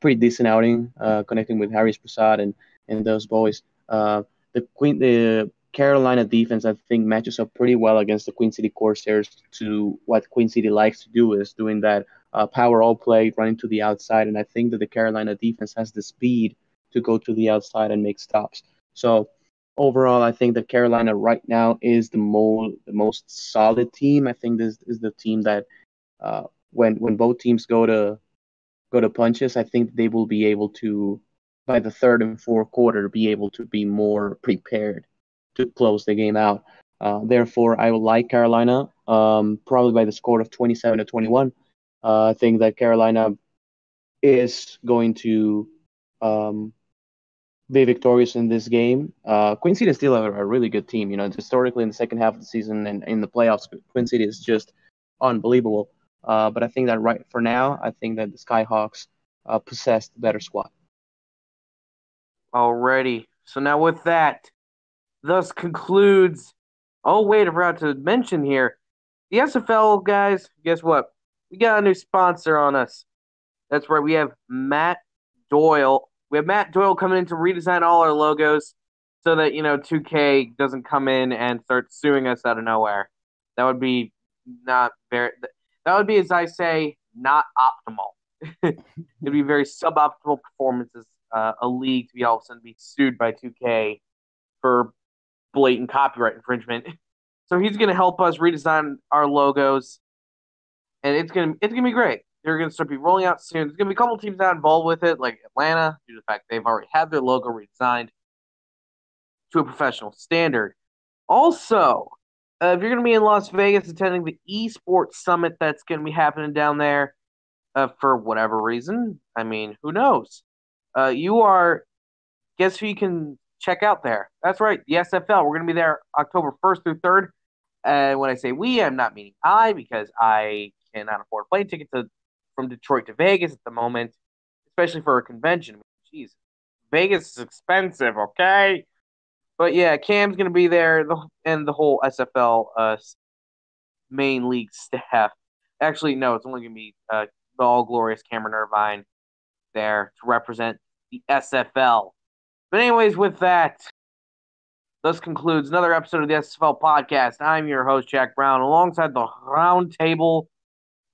decent outing, connecting with Harris Prasad and those boys. The Carolina defense, I think, matches up pretty well against the Queen City Corsairs. To what Queen City likes to do is doing that power all play, running to the outside, and I think that the Carolina defense has the speed to go to the outside and make stops. So overall, I think that Carolina right now is the most solid team. I think this is the team that when both teams go to punches, I think they will be able to, by the third and fourth quarter, be able to be more prepared to close the game out. Therefore, I will like Carolina, probably by the score of 27-21. I think that Carolina is going to um, be victorious in this game. Queen City is still a really good team. Historically in the second half of the season and in the playoffs, Queen City is just unbelievable. But I think that right for now, I think that the Skyhawks possess the better squad. Alrighty. So now with that, thus concludes. Oh wait, I forgot to mention here. The SFL guys, guess what? We got a new sponsor on us. That's right. We have Matt Doyle. We have Matt Doyle coming in to redesign all our logos so that 2K doesn't come in and start suing us out of nowhere. That would be not very. That would be, as I say, not optimal. It'd be very suboptimal performances. A league to be all of a sudden be sued by 2K for blatant copyright infringement. So he's going to help us redesign our logos, and it's gonna be great. They're going to start be rolling out soon. There's going to be a couple teams not involved with it, like Atlanta, due to the fact they've already had their logo redesigned to a professional standard. Also, if you're going to be in Las Vegas attending the esports summit that's going to be happening down there for whatever reason, I mean, who knows? Guess who you can check out there? That's right, the SFL. We're going to be there October 1st through 3rd. And when I say we, I'm not meaning I, because I cannot afford a plane ticket from Detroit to Vegas at the moment, especially for a convention. Jeez, Vegas is expensive, okay? But yeah, Cam's going to be there, and the whole SFL main league staff. Actually, no, it's only going to be the all-glorious Cameron Irvine there to represent the SFL. But anyways, with that, thus concludes another episode of the SFL Podcast. I'm your host, Jack Brown. Alongside the round table,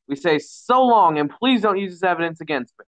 we say so long, and please don't use this evidence against me.